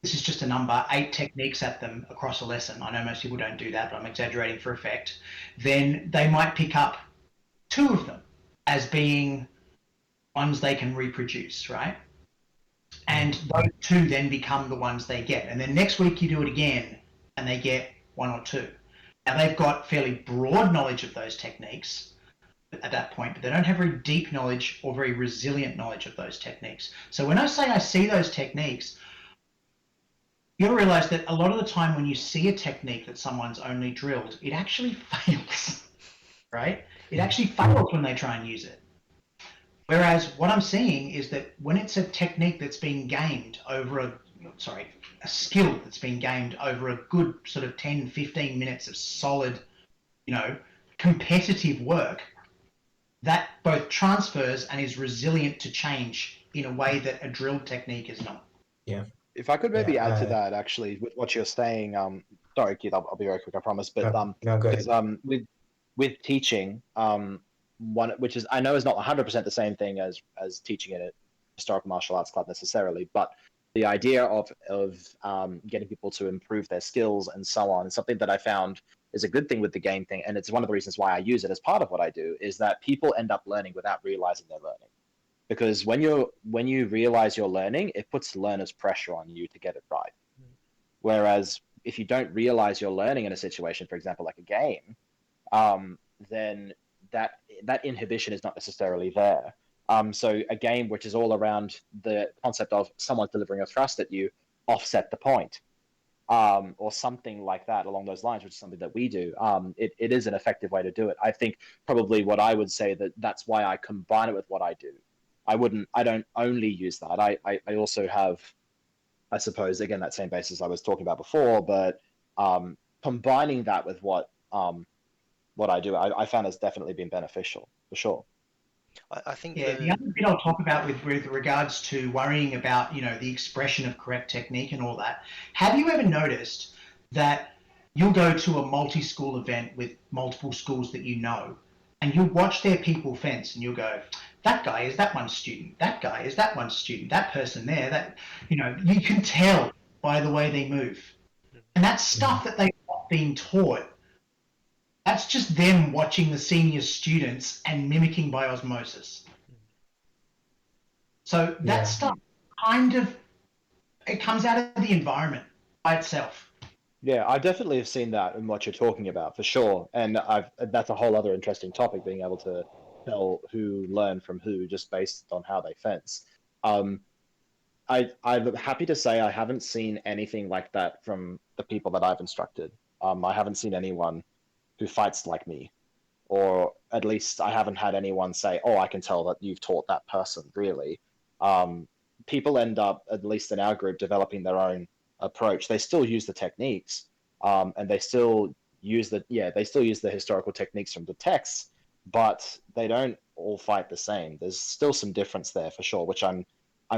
this is just a number, 8 techniques at them across a lesson, I know most people don't do that, but I'm exaggerating for effect, then they might pick up 2 of them as being ones they can reproduce, right? And those 2 then become the ones they get. And then next week you do it again and they get 1 or 2. Now they've got fairly broad knowledge of those techniques at that point, but they don't have very deep knowledge or very resilient knowledge of those techniques. So when I say I see those techniques, you got to realize that a lot of the time when you see a technique that someone's only drilled, it actually fails, right? It actually fails when they try and use it. Whereas what I'm seeing is that when it's a technique that's been gained over a skill that's been gained over a good sort of 10, 15 minutes of solid, competitive work, that both transfers and is resilient to change in a way that a drilled technique is not. Yeah. If I could maybe add to Yeah. that, actually, with what you're saying, sorry, Keith, I'll be very quick, I promise. But No, go because ahead. with teaching, one which is I know is not 100% the same thing as teaching in a historical martial arts club necessarily, but the idea of getting people to improve their skills and so on is something that I found is a good thing with the game thing, and it's one of the reasons why I use it as part of what I do, is that people end up learning without realizing they're learning. Because when you realize you're learning, it puts learners pressure on you to get it right. Whereas if you don't realize you're learning in a situation, for example, like a game, then that inhibition is not necessarily there. So a game which is all around the concept of someone delivering a thrust at you, offset the point, or something like that along those lines, which is something that we do. It is an effective way to do it. I think probably what I would say that's why I combine it with what I do. I don't only use that. I also have, I suppose, again, that same basis I was talking about before, but combining that with what I do, I found has definitely been beneficial for sure. I think Yeah, the other bit I'll talk about with regards to worrying about, the expression of correct technique and all that. Have you ever noticed that you'll go to a multi-school event with multiple schools that you know, and you'll watch their people fence and you'll go, that guy is that one student, that guy is that one student, that person there, that, you can tell by the way they move. And that's stuff that they've not been taught. That's just them watching the senior students and mimicking by osmosis. So that stuff it comes out of the environment by itself. Yeah, I definitely have seen that in what you're talking about for sure, and that's a whole other interesting topic, being able to tell who learned from who just based on how they fence. Um, I'm happy to say I haven't seen anything like that from the people that I've instructed. I haven't seen anyone who fights like me, or at least I haven't had anyone say, "Oh, I can tell that you've taught that person." Really, people end up, at least in our group, developing their own approach. They still use the techniques, and they still they still use the historical techniques from the texts, but they don't all fight the same. There's still some difference there for sure, which I'm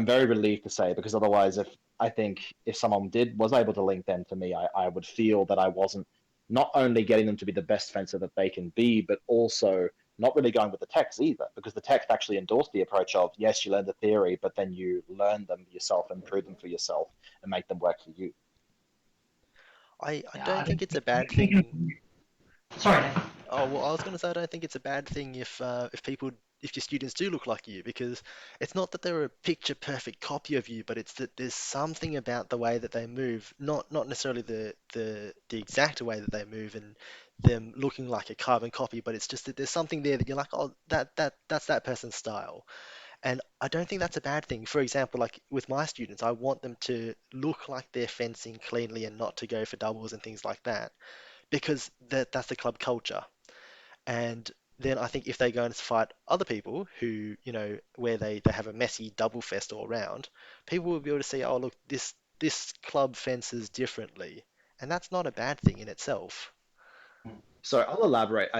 very relieved to say, because otherwise, if I think if someone was able to link them to me, I would feel that I wasn't not only getting them to be the best fencer that they can be, but also not really going with the text either, because the text actually endorsed the approach of, yes, you learn the theory, but then you learn them yourself and prove them for yourself and make them work for you. I Yeah, don't think it's a bad I can thing. agree. Sorry, Nathan. Oh, well, I was going to say I don't think it's a bad thing if your students do look like you, because it's not that they're a picture perfect copy of you, but it's that there's something about the way that they move, not necessarily the exact way that they move and them looking like a carbon copy, but it's just that there's something there that you're like, oh, that's that person's style. And I don't think that's a bad thing. For example, like with my students, I want them to look like they're fencing cleanly and not to go for doubles and things like that, because that's the club culture. And then I think if they go and fight other people who, where they have a messy double fest all around, people will be able to see, oh, look, this club fences differently. And that's not a bad thing in itself. So I'll elaborate.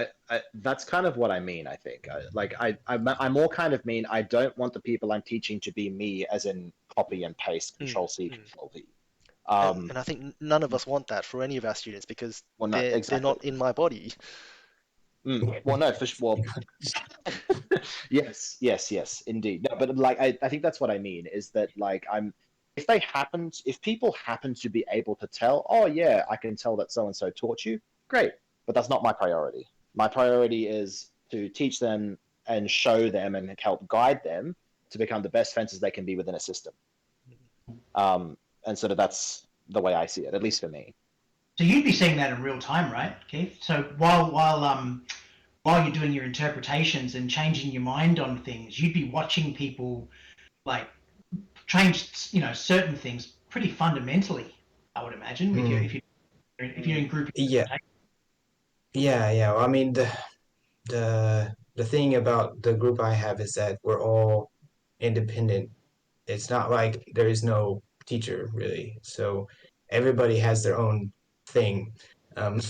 That's kind of what I mean. I think, I more kind of mean I don't want the people I'm teaching to be me, as in copy and paste, Mm, Control C, mm. Control V. And Um, and I think none of us want that for any of our students because well, not they're exactly. not in my body. Well, no, for well, yes, yes, yes, indeed. No, but like I think that's what I mean is that like if people happen to be able to tell, oh yeah, I can tell that so and so taught you, great. But that's not my priority. My priority is to teach them and show them and help guide them to become the best fencers they can be within a system. And sort of that's the way I see it, at least for me. So you'd be seeing that in real time, right, Keith? So while you're doing your interpretations and changing your mind on things, you'd be watching people like change, certain things pretty fundamentally. I would imagine with your Mm, if you're in group yeah, interpretation. yeah. Well, I mean, the thing about the group I have is that we're all independent. It's not like there is no teacher really, so everybody has their own thing. Um,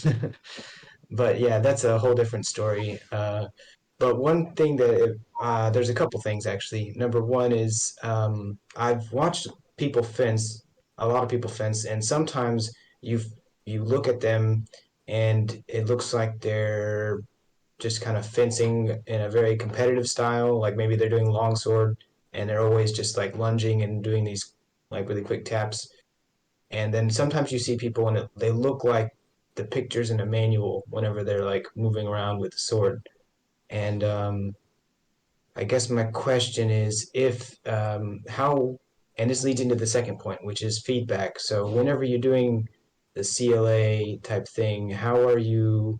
but yeah, that's a whole different story. But one thing that there's a couple things actually. Number one is I've watched people fence, a lot of people fence, and sometimes you you look at them and it looks like they're just kind of fencing in a very competitive style. Like maybe they're doing longsword and they're always just like lunging and doing these like really quick taps. And then sometimes you see people and they look like the pictures in a manual whenever they're like moving around with the sword. And I guess my question is if how, and this leads into the second point, which is feedback. So whenever you're doing the CLA type thing, how are you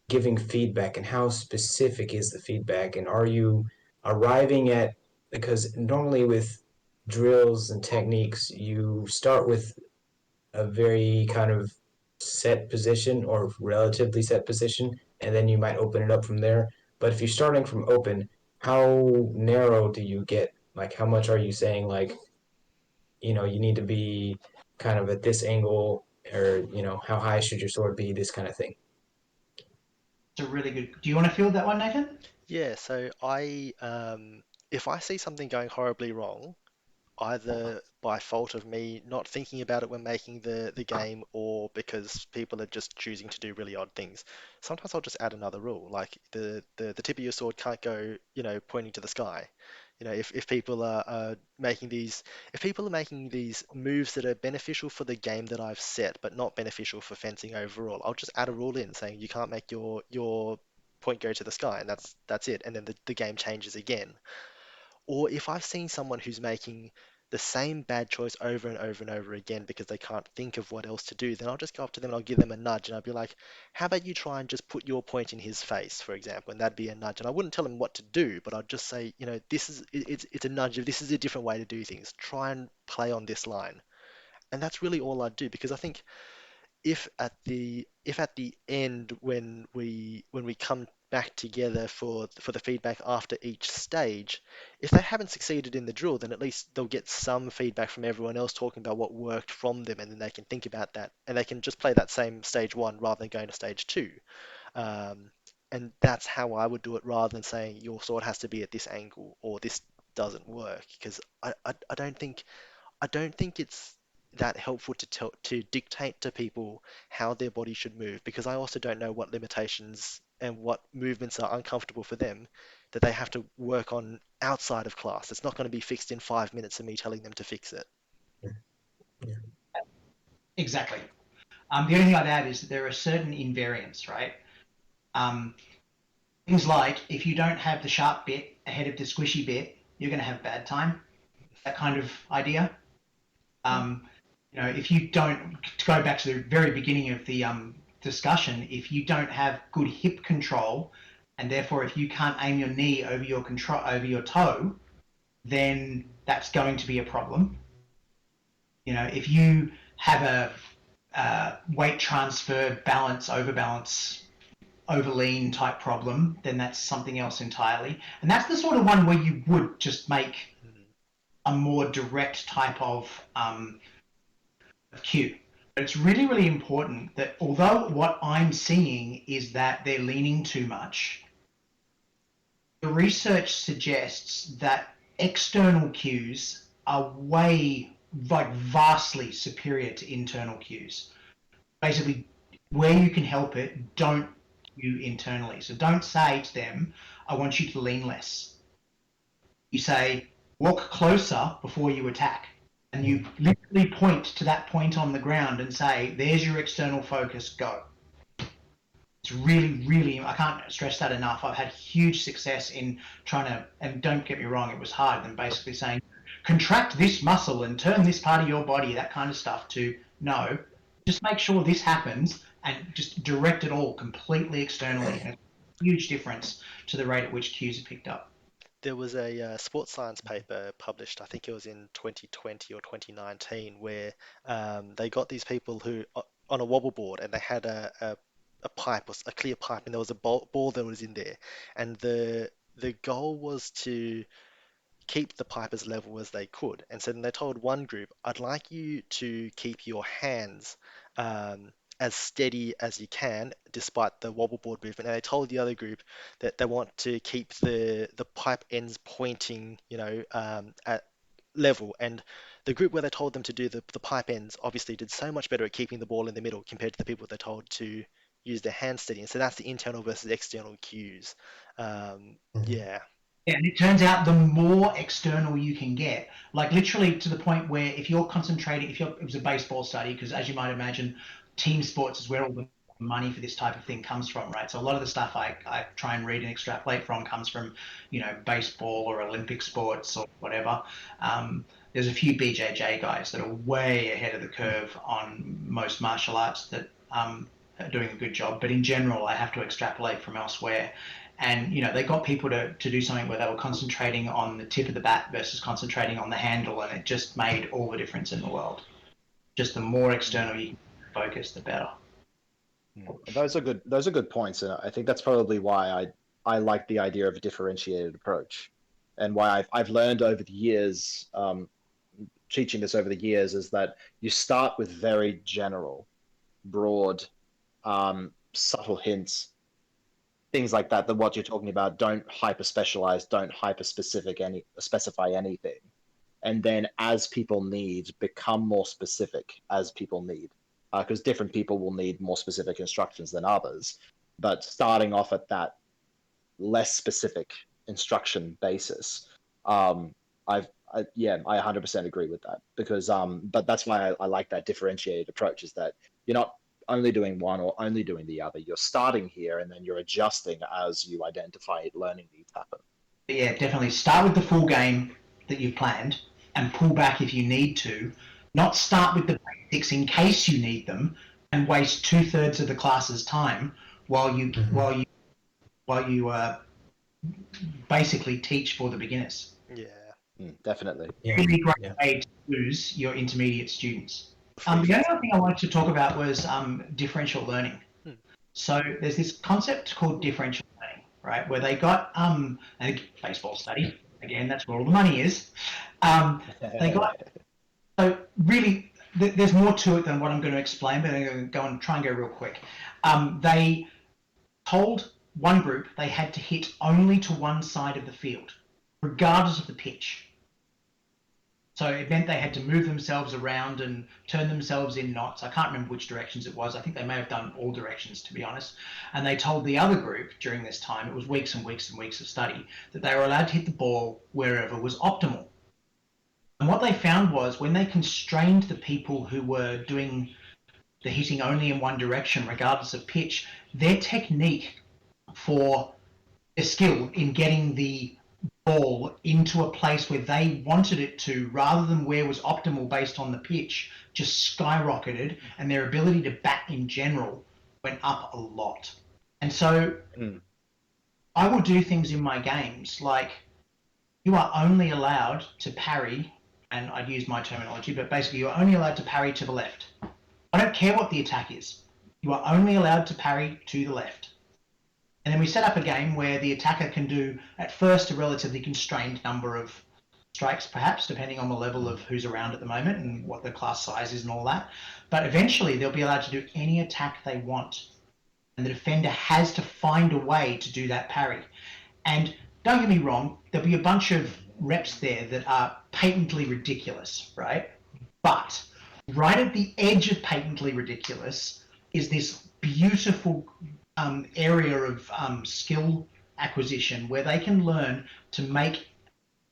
giving feedback and how specific is the feedback? And are you arriving at, because normally with drills and techniques, you start with a very kind of set position or relatively set position, and then you might open it up from there. But if you're starting from open, how narrow do you get? Like, how much are you saying, like, you need to be kind of at this angle, or, how high should your sword be, this kind of thing? It's a really good. Do you want to field that one, Nathan? Yeah, so if I see something going horribly wrong, either by fault of me not thinking about it when making the game or because people are just choosing to do really odd things. Sometimes I'll just add another rule, like the tip of your sword can't go, pointing to the sky. If people are making these moves that are beneficial for the game that I've set, but not beneficial for fencing overall, I'll just add a rule in saying you can't make your point go to the sky, and that's it. And then the game changes again. Or if I've seen someone who's making the same bad choice over and over and over again because they can't think of what else to do, then I'll just go up to them and I'll give them a nudge and I'll be like, how about you try and just put your point in his face, for example, and that'd be a nudge. And I wouldn't tell him what to do, but I'd just say, this is it's a nudge of this is a different way to do things. Try and play on this line. And that's really all I'd do because I think if at the end when we come back together for the feedback after each stage, if they haven't succeeded in the drill, then at least they'll get some feedback from everyone else talking about what worked from them, and then they can think about that and they can just play that same stage one rather than going to stage two. Um, and that's how I would do it rather than saying your sword has to be at this angle or this doesn't work because I don't think it's that helpful to dictate to people how their body should move because I also don't know what limitations and what movements are uncomfortable for them that they have to work on outside of class. It's not going to be fixed in 5 minutes of me telling them to fix it. Yeah. Exactly. The only thing I'd add is that there are certain invariants, right? Things like if you don't have the sharp bit ahead of the squishy bit, you're going to have bad time. That kind of idea. If you don't, to go back to the very beginning of the discussion, if you don't have good hip control, and therefore if you can't aim your knee over your toe, then that's going to be a problem. If you have a weight transfer, balance, overbalance, overlean type problem, then that's something else entirely. And that's the sort of one where you would just make a more direct type of cue. But it's really, really important that although what I'm seeing is that they're leaning too much, the research suggests that external cues are vastly superior to internal cues. Basically, where you can help it, don't cue internally. So don't say to them, I want you to lean less. You say, walk closer before you attack. And you literally point to that point on the ground and say, there's your external focus, go. It's really, really, I can't stress that enough. I've had huge success in trying to, and don't get me wrong, it was hard, and basically saying, contract this muscle and turn this part of your body, that kind of stuff, to no, just make sure this happens and just direct it all completely externally. And it's a huge difference to the rate at which cues are picked up. There was a sports science paper published, I think it was in 2020 or 2019, where they got these people who on a wobble board and they had a pipe, or a clear pipe, and there was a ball that was in there, and the goal was to keep the pipe as level as they could. And so then they told one group, I'd like you to keep your hands as steady as you can despite the wobble board movement. And they told the other group that they want to keep the pipe ends pointing, at level. And the group where they told them to do the pipe ends obviously did so much better at keeping the ball in the middle compared to the people they told to use their hand steady. And so that's the internal versus external cues. Yeah. Yeah, and it turns out the more external you can get, like literally to the point where if you're concentrating, it was a baseball study, because as you might imagine, team sports is where all the money for this type of thing comes from, right? So a lot of the stuff I try and read and extrapolate from comes from, baseball or Olympic sports or whatever. There's a few BJJ guys that are way ahead of the curve on most martial arts that are doing a good job. But in general, I have to extrapolate from elsewhere. And, they got people to do something where they were concentrating on the tip of the bat versus concentrating on the handle, and it just made all the difference in the world. Just the more external you can focus, the better. Those are good points, and I think that's probably why I like the idea of a differentiated approach, and why I've learned over the years, teaching this over the years, is that you start with very general, broad, subtle hints, things like that. That what you're talking about, don't hyper specialize, don't hyper specify anything, and then as people need, become more specific as people need. Because different people will need more specific instructions than others. But starting off at that less specific instruction basis, I 100% agree with that. Because, but that's why I like that differentiated approach, is that you're not only doing one or only doing the other. You're starting here and then you're adjusting as you identify learning needs happen. Yeah, definitely start with the full game that you've planned, and pull back if you need to, not start with the basics in case you need them, and waste 2/3 of the class's time while you basically teach for the beginners. Yeah. Definitely. Really great way to lose your intermediate students. The only other thing I wanted to talk about was differential learning. So there's this concept called differential learning, right? Where they got a baseball study, again, that's where all the money is. They got, so really, there's more to it than what I'm going to explain, but I'm going to go and try and go real quick. They told one group they had to hit only to one side of the field, regardless of the pitch. So it meant they had to move themselves around and turn themselves in knots. I can't remember which directions it was. I think they may have done all directions, to be honest. And they told the other group during this time, it was weeks and weeks and weeks of study, that they were allowed to hit the ball wherever was optimal. And what they found was when they constrained the people who were doing the hitting only in one direction, regardless of pitch, their technique for a skill in getting the ball into a place where they wanted it to, rather than where was optimal based on the pitch, just skyrocketed, and their ability to bat in general went up a lot. And so I will do things in my games like, you are only allowed to parry, and I'd use my terminology, but basically you're only allowed to parry to the left. I don't care what the attack is. You are only allowed to parry to the left. And then we set up a game where the attacker can do, at first, a relatively constrained number of strikes, perhaps, depending on the level of who's around at the moment and what the class size is and all that. But eventually, they'll be allowed to do any attack they want. And the defender has to find a way to do that parry. And don't get me wrong, there'll be a bunch of reps there that are patently ridiculous, right? But right at the edge of patently ridiculous is this beautiful area of skill acquisition where they can learn to make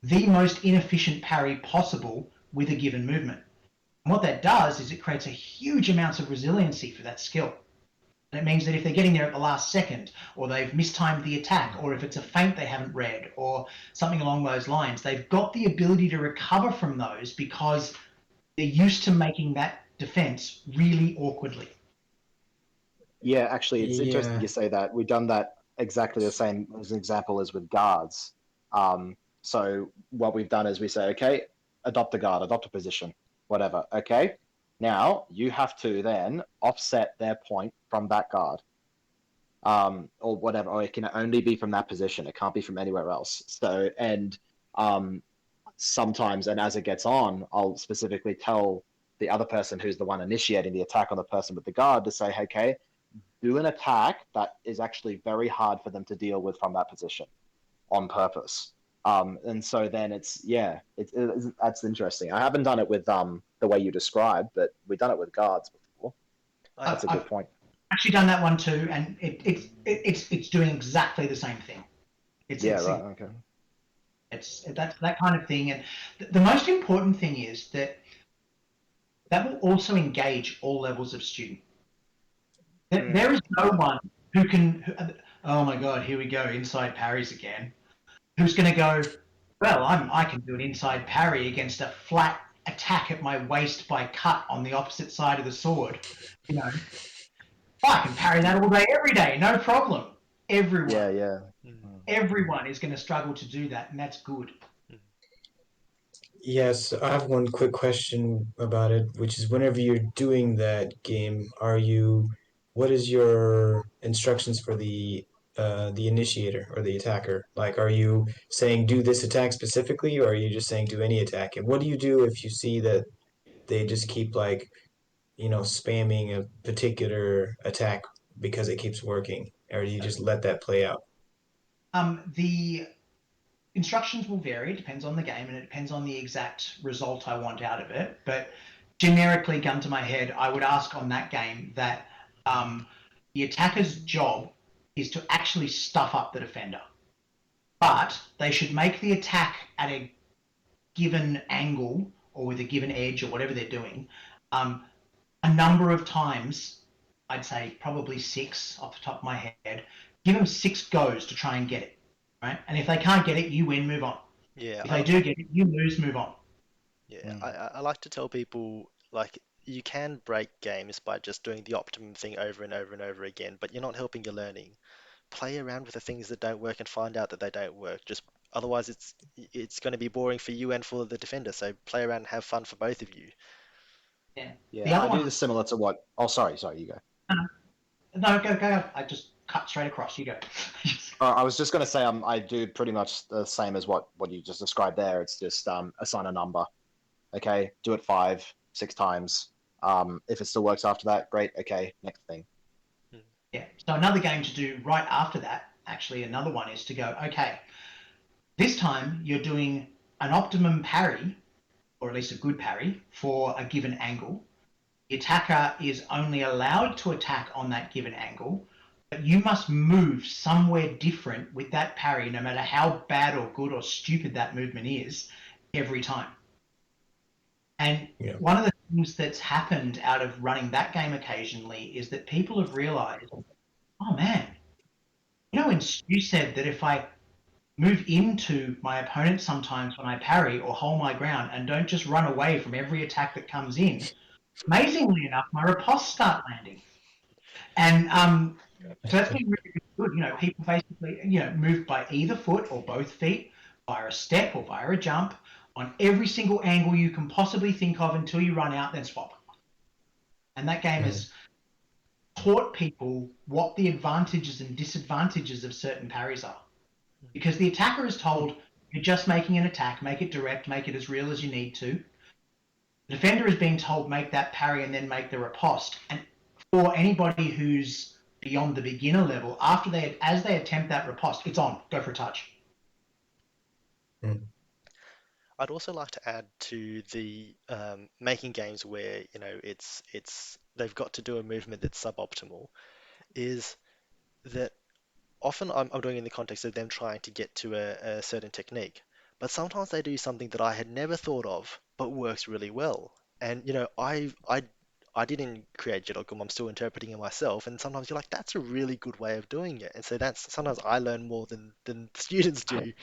the most inefficient parry possible with a given movement. And what that does is it creates a huge amounts of resiliency for that skill. And it means that if they're getting there at the last second, or they've mistimed the attack, or if it's a feint they haven't read, or something along those lines, they've got the ability to recover from those because they're used to making that defense really awkwardly. Yeah, actually, it's interesting you say that. We've done that exactly the same as an example as with guards. So what we've done is we say, okay, adopt a guard, adopt a position, whatever. Okay, now you have to then offset their point from that guard, or whatever, or it can only be from that position. It can't be from anywhere else. So, and sometimes, and as it gets on, I'll specifically tell the other person who's the one initiating the attack on the person with the guard to say, okay, do an attack that is actually very hard for them to deal with from that position on purpose. And so then it's that's interesting. I haven't done it with the way you described, but we've done it with guards before. That's a good point. Actually done that one too, and it's doing exactly the same thing. It's that kind of thing. And the most important thing is that will also engage all levels of student. There is no one who can, oh my God, here we go, inside parries again, who's going to go, well, I can do an inside parry against a flat attack at my waist by cut on the opposite side of the sword. You know, I can parry that all day, every day, no problem. Everyone. Everyone is going to struggle to do that, and that's good. Yes, I have one quick question about it, which is whenever you're doing that game, what is your instructions for the initiator or the attacker? Like, are you saying do this attack specifically, or are you just saying do any attack? And what do you do if you see that they just keep spamming a particular attack because it keeps working, or do you just let that play out? The instructions will vary, it depends on the game, and it depends on the exact result I want out of it. But generically, gun to my head, I would ask on that game that the attacker's job is to actually stuff up the defender. But they should make the attack at a given angle or with a given edge or whatever they're doing a number of times. I'd say probably 6 off the top of my head. Give them 6 goes to try and get it. Right? And if they can't get it, you win, move on. Yeah. If they do get it, you lose, move on. Yeah, I like to tell people like you can break games by just doing the optimum thing over and over and over again, but you're not helping your learning. Play around with the things that don't work and find out that they don't work. Just otherwise, it's going to be boring for you and for the defender. So play around and have fun for both of you. Yeah. The Yeah, other I do one. this similar to what. Oh, sorry, you go. No, go. I just cut straight across. You go. I was just going to say I do pretty much the same as what you just described there. It's just assign a number. Okay, do it 5, 6 times. If it still works after that, great. Okay, next thing. Yeah. So another game to do right after that, actually, another one is to go, okay, this time you're doing an optimum parry, or at least a good parry, for a given angle. The attacker is only allowed to attack on that given angle, but you must move somewhere different with that parry, no matter how bad or good or stupid that movement is, every time. And one of the things that's happened out of running that game occasionally is that people have realized, oh man, when Stu said that if I move into my opponent sometimes when I parry or hold my ground and don't just run away from every attack that comes in, amazingly enough, my riposts start landing. And so that's been really good. People basically, move by either foot or both feet, via a step or via a jump, on every single angle you can possibly think of until you run out, then swap. And that game has taught people what the advantages and disadvantages of certain parries are. Because the attacker is told, you're just making an attack, make it direct, make it as real as you need to. The defender is being told, make that parry and then make the riposte. And for anybody who's beyond the beginner level, as they attempt that riposte, it's on, go for a touch. I'd also like to add to the making games where it's they've got to do a movement that's suboptimal, is that often I'm doing it in the context of them trying to get to a certain technique, but sometimes they do something that I had never thought of but works really well. And I didn't create Jidokum, I'm still interpreting it myself, and sometimes you're like, that's a really good way of doing it. And so that's sometimes I learn more than the students do.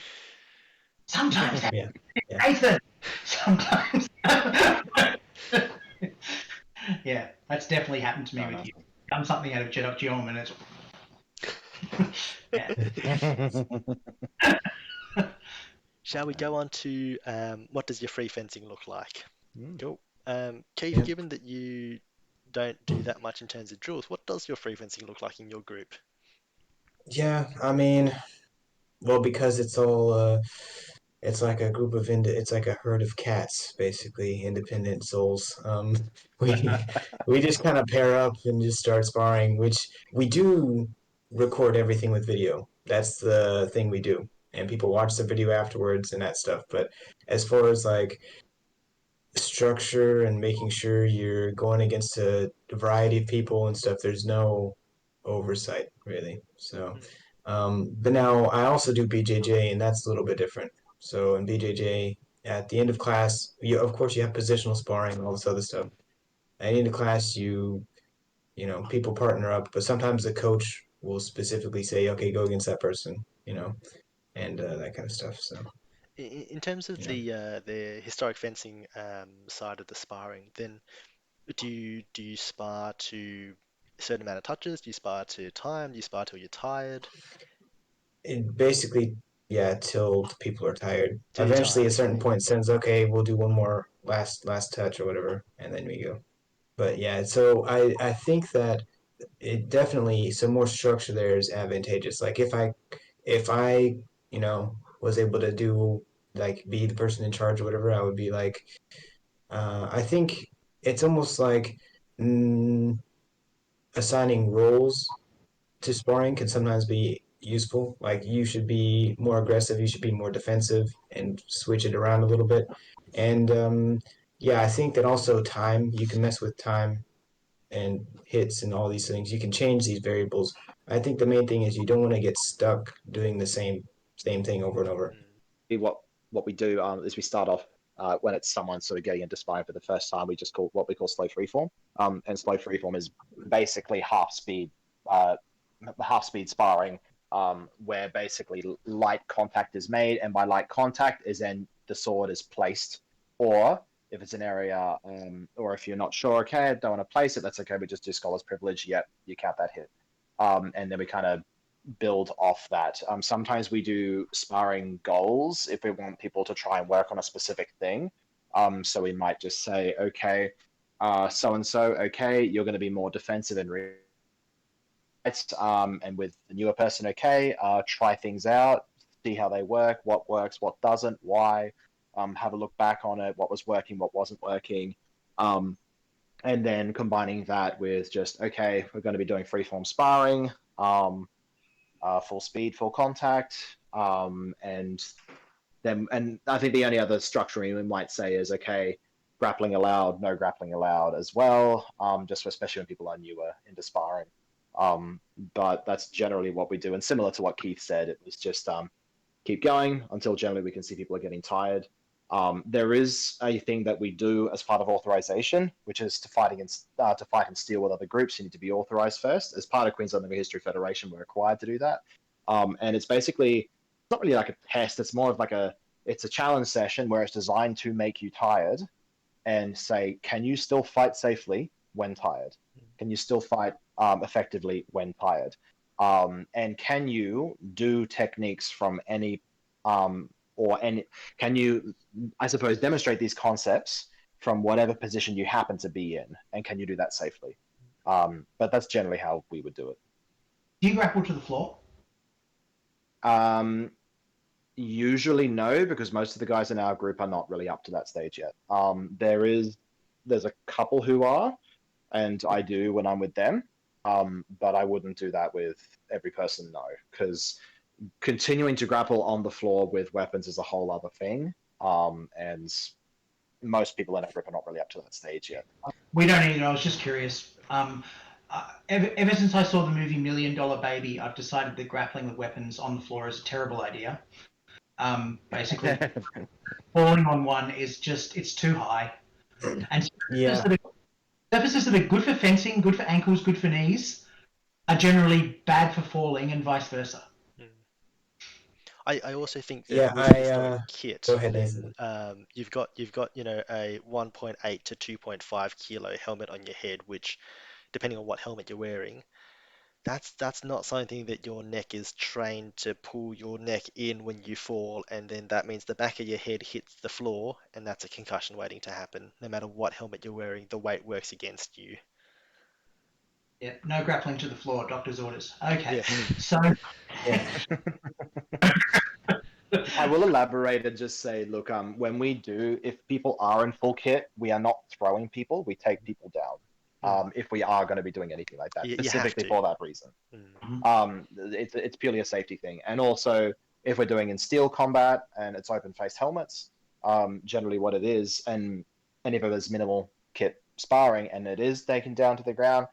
Sometimes Yeah. Nathan. Sometimes. Yeah, that's definitely happened to me with you. Done something out of Jedok Geom and it's. Shall we go on to what does your free fencing look like? Cool. Keith, Yeah. given that you don't do that much in terms of drills, what does your free fencing look like in your group? Yeah, I mean, well, because it's all it's like a group of it's like a herd of cats, basically, independent souls. We we just kind of pair up and just start sparring, which we do record everything with video. That's the thing we do, and people watch the video afterwards and that stuff. But as far as like structure and making sure you're going against a variety of people and stuff, there's no oversight really. So, but now I also do BJJ, and that's a little bit different. So in BJJ, at the end of class, of course you have positional sparring and all this other stuff. At the end of class, people partner up, but sometimes the coach will specifically say, okay, go against that person, and that kind of stuff. So In terms of you know. the historic fencing side of the sparring, then do you spar to a certain amount of touches? Do you spar to time? Do you spar till you're tired? It basically, yeah, till people are tired. Till you're Eventually, tired, a certain okay. point says, okay, we'll do one more last touch or whatever, and then we go. But yeah, so I think that it definitely some more structure there is advantageous. Like if I was able to do like be the person in charge or whatever, I would be like, I think it's almost like mm, assigning roles to sparring can sometimes be useful. Like you should be more aggressive, you should be more defensive, and switch it around a little bit. And yeah, I think that also time you can mess with time and hits and all these things. You can change these variables. I think the main thing is you don't want to get stuck doing the same thing over and over. What we do is we start off when it's someone sort of getting into sparring for the first time. We just call what we call slow freeform, and slow freeform is basically half speed sparring, where basically light contact is made, and by light contact is then the sword is placed, or If it's an area, or if you're not sure, okay, I don't want to place it, that's okay, we just do scholar's privilege, yep, you count that hit. And then we kind of build off that. Sometimes we do sparring goals if we want people to try and work on a specific thing. So we might just say, okay, so and so, okay, you're going to be more defensive and and with the newer person, okay, try things out, see how they work, what doesn't, why. Have a look back on it, what was working, what wasn't working. And then combining that with just, okay, we're going to be doing freeform sparring, full speed, full contact, and I think the only other structuring we might say is, okay, grappling allowed, no grappling allowed as well, just for especially when people are newer into sparring. But that's generally what we do. And similar to what Keith said, it was just keep going until generally we can see people are getting tired. There is a thing that we do as part of authorization, which is to fight and steal with other groups. You need to be authorized first. As part of Queensland Living History Federation, we're required to do that. And it's basically not really like a test. It's more of like it's a challenge session where it's designed to make you tired and say, can you still fight safely when tired? Can you still fight effectively when tired? And can you do techniques from any can you, I suppose, demonstrate these concepts from whatever position you happen to be in, and can you do that safely? But that's generally how we would do it. Do you grapple to the floor? Usually no, because most of the guys in our group are not really up to that stage yet. There's a couple who are, and I do when I'm with them, but I wouldn't do that with every person, no, because continuing to grapple on the floor with weapons is a whole other thing, and most people in our group are not really up to that stage yet. We don't either. I was just curious. Ever since I saw the movie $1 Million Baby, I've decided that grappling with weapons on the floor is a terrible idea. Basically, falling on one is it's too high. And surfaces that are good for fencing, good for ankles, good for knees, are generally bad for falling, and vice versa. I also think that with historic kit, go ahead, Nathan. you've got a 1.8 to 2.5 kilo helmet on your head, which, depending on what helmet you're wearing, that's not something that your neck is trained to pull your neck in when you fall, and then that means the back of your head hits the floor, and that's a concussion waiting to happen. No matter what helmet you're wearing, the weight works against you. Yeah, no grappling to the floor. Doctor's orders. Okay, Yeah. so I will elaborate and just say, look, when we do, if people are in full kit, we are not throwing people, we take people down. If we are going to be doing anything like that, specifically for that reason. It's purely a safety thing. And also, if we're doing in steel combat and it's open-faced helmets, generally what it is, and if it was minimal kit sparring and it is taken down to the ground,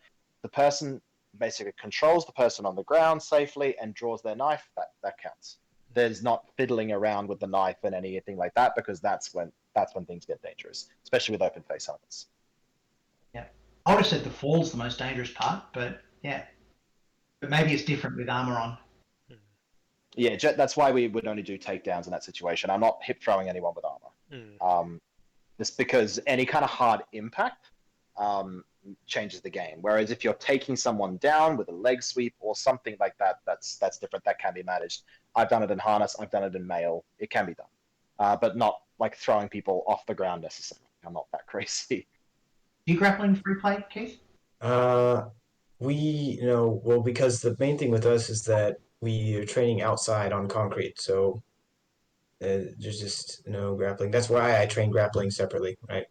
the person basically controls the person on the ground safely and draws their knife, that counts. There's not fiddling around with the knife and anything like that, because that's when things get dangerous, especially with open face helmets. Yeah, I would have said the fall's the most dangerous part, but yeah, but maybe it's different with armor on. Yeah, that's why we would only do takedowns in that situation. I'm not hip throwing anyone with armor. Just because any kind of hard impact changes the game. Whereas if you're taking someone down with a leg sweep or something like that, that's different. That can be managed. I've done it in harness. I've done it in mail. It can be done, but not like throwing people off the ground necessarily. I'm not that crazy. Do you grapple in free play, Keith? Well, because the main thing with us is that we are training outside on concrete, so there's just no grappling. That's why I train grappling separately, right?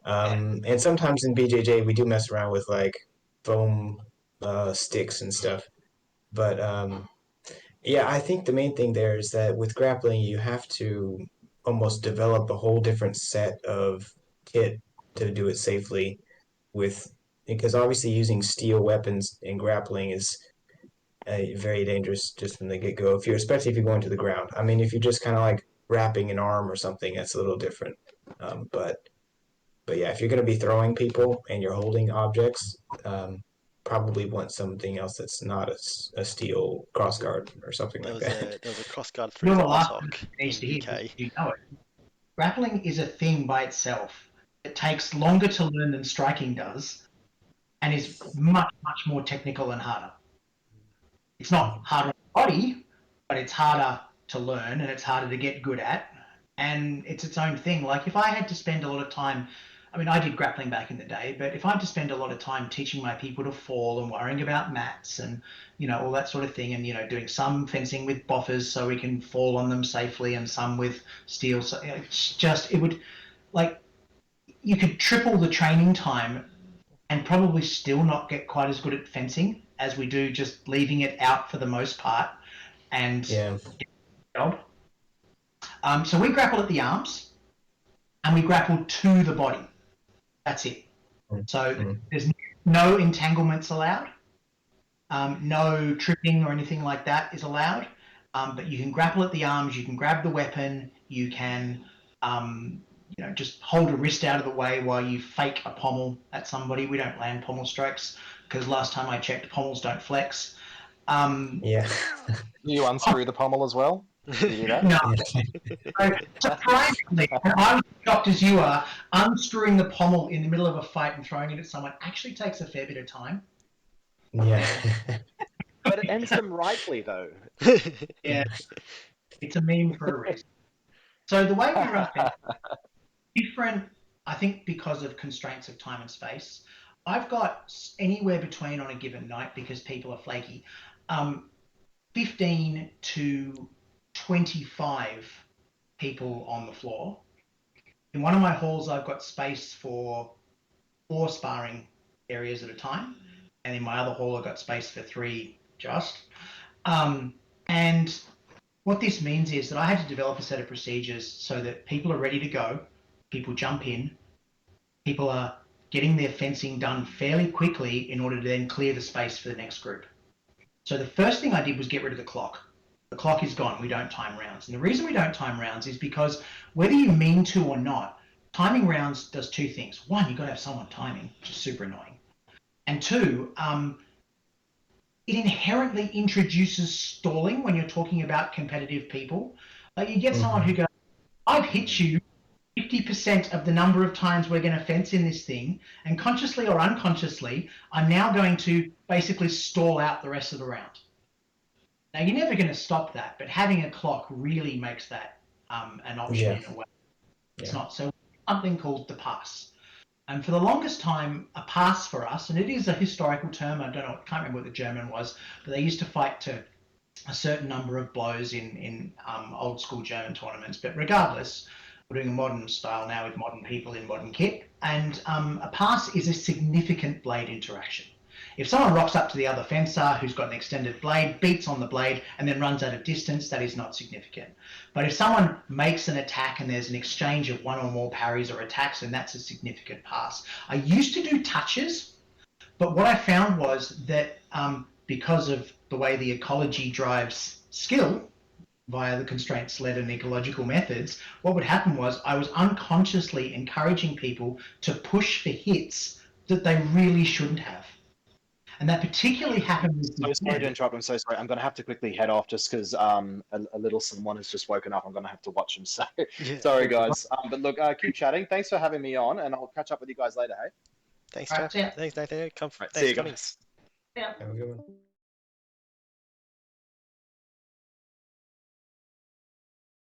And sometimes in BJJ we do mess around with like foam sticks and stuff. But yeah, I think the main thing there is that with grappling you have to almost develop a whole different set of kit to do it safely because obviously using steel weapons in grappling is very dangerous just from the get-go, especially if you're going to the ground. I mean, if you're just kind of like wrapping an arm or something, that's a little different. But yeah, if you're going to be throwing people and you're holding objects, probably want something else that's not a steel crossguard or something like that. There was a crossguard You through know the what last buttock needs in to UK. you know it. Grappling is a thing by itself. It takes longer to learn than striking does, and is much, much more technical and harder. It's not harder on the body, but it's harder to learn and it's harder to get good at. And it's its own thing. Like if I had to spend a lot of time, I mean, I did grappling back in the day, but if I had to spend a lot of time teaching my people to fall and worrying about mats and, all that sort of thing, and, doing some fencing with boffers so we can fall on them safely and some with steel. So it would, like, you could triple the training time and probably still not get quite as good at fencing as we do just leaving it out for the most part and job. So we grapple at the arms and we grapple to the body. That's it. So there's no entanglements allowed. No tripping or anything like that is allowed. But you can grapple at the arms, you can grab the weapon, you can just hold a wrist out of the way while you fake a pommel at somebody. We don't land pommel strikes because last time I checked, pommels don't flex. You unscrew the pommel as well? Do you do that? No. So, surprisingly, I was shocked as you are, unscrewing the pommel in the middle of a fight and throwing it at someone actually takes a fair bit of time. Yeah. But it ends them rightly, though. Yeah. It's a meme for a reason. So the way we run different, I think, because of constraints of time and space. I've got anywhere between, on a given night, because people are flaky, 15 to 25 people on the floor. In one of my halls, I've got space for 4 sparring areas at a time. And in my other hall, I've got space for 3 just. And what this means is that I had to develop a set of procedures so that people are ready to go, people jump in, people are getting their fencing done fairly quickly in order to then clear the space for the next group. So the first thing I did was get rid of the clock. The clock is gone. We don't time rounds. And the reason we don't time rounds is because whether you mean to or not, timing rounds does 2 things. 1, you've got to have someone timing, which is super annoying. And 2, it inherently introduces stalling when you're talking about competitive people. Like you get someone who goes, I've hit you 50% of the number of times we're going to fence in this thing, and consciously or unconsciously, I'm now going to basically stall out the rest of the round. Now, you're never going to stop that, but having a clock really makes that an option in a way. It's not. So something called the pass. And for the longest time, a pass for us, and it is a historical term, I can't remember what the German was, but they used to fight to a certain number of blows in old school German tournaments. But regardless, we're doing a modern style now with modern people in modern kit. And a pass is a significant blade interaction. If someone rocks up to the other fencer who's got an extended blade, beats on the blade, and then runs out of distance, that is not significant. But if someone makes an attack and there's an exchange of 1 or more parries or attacks, then that's a significant pass. I used to do touches, but what I found was that because of the way the ecology drives skill via the constraints-led and ecological methods, what would happen was I was unconsciously encouraging people to push for hits that they really shouldn't have. And that particularly happened with... So sorry to interrupt. I'm so sorry. I'm going to have to quickly head off just because a little someone has just woken up. I'm going to have to watch him. So sorry, guys. But look, keep chatting. Thanks for having me on, and I'll catch up with you guys later, hey? Thanks, Jeff. Yeah. Thanks, Nathan. See you guys. Yeah. Have a good one.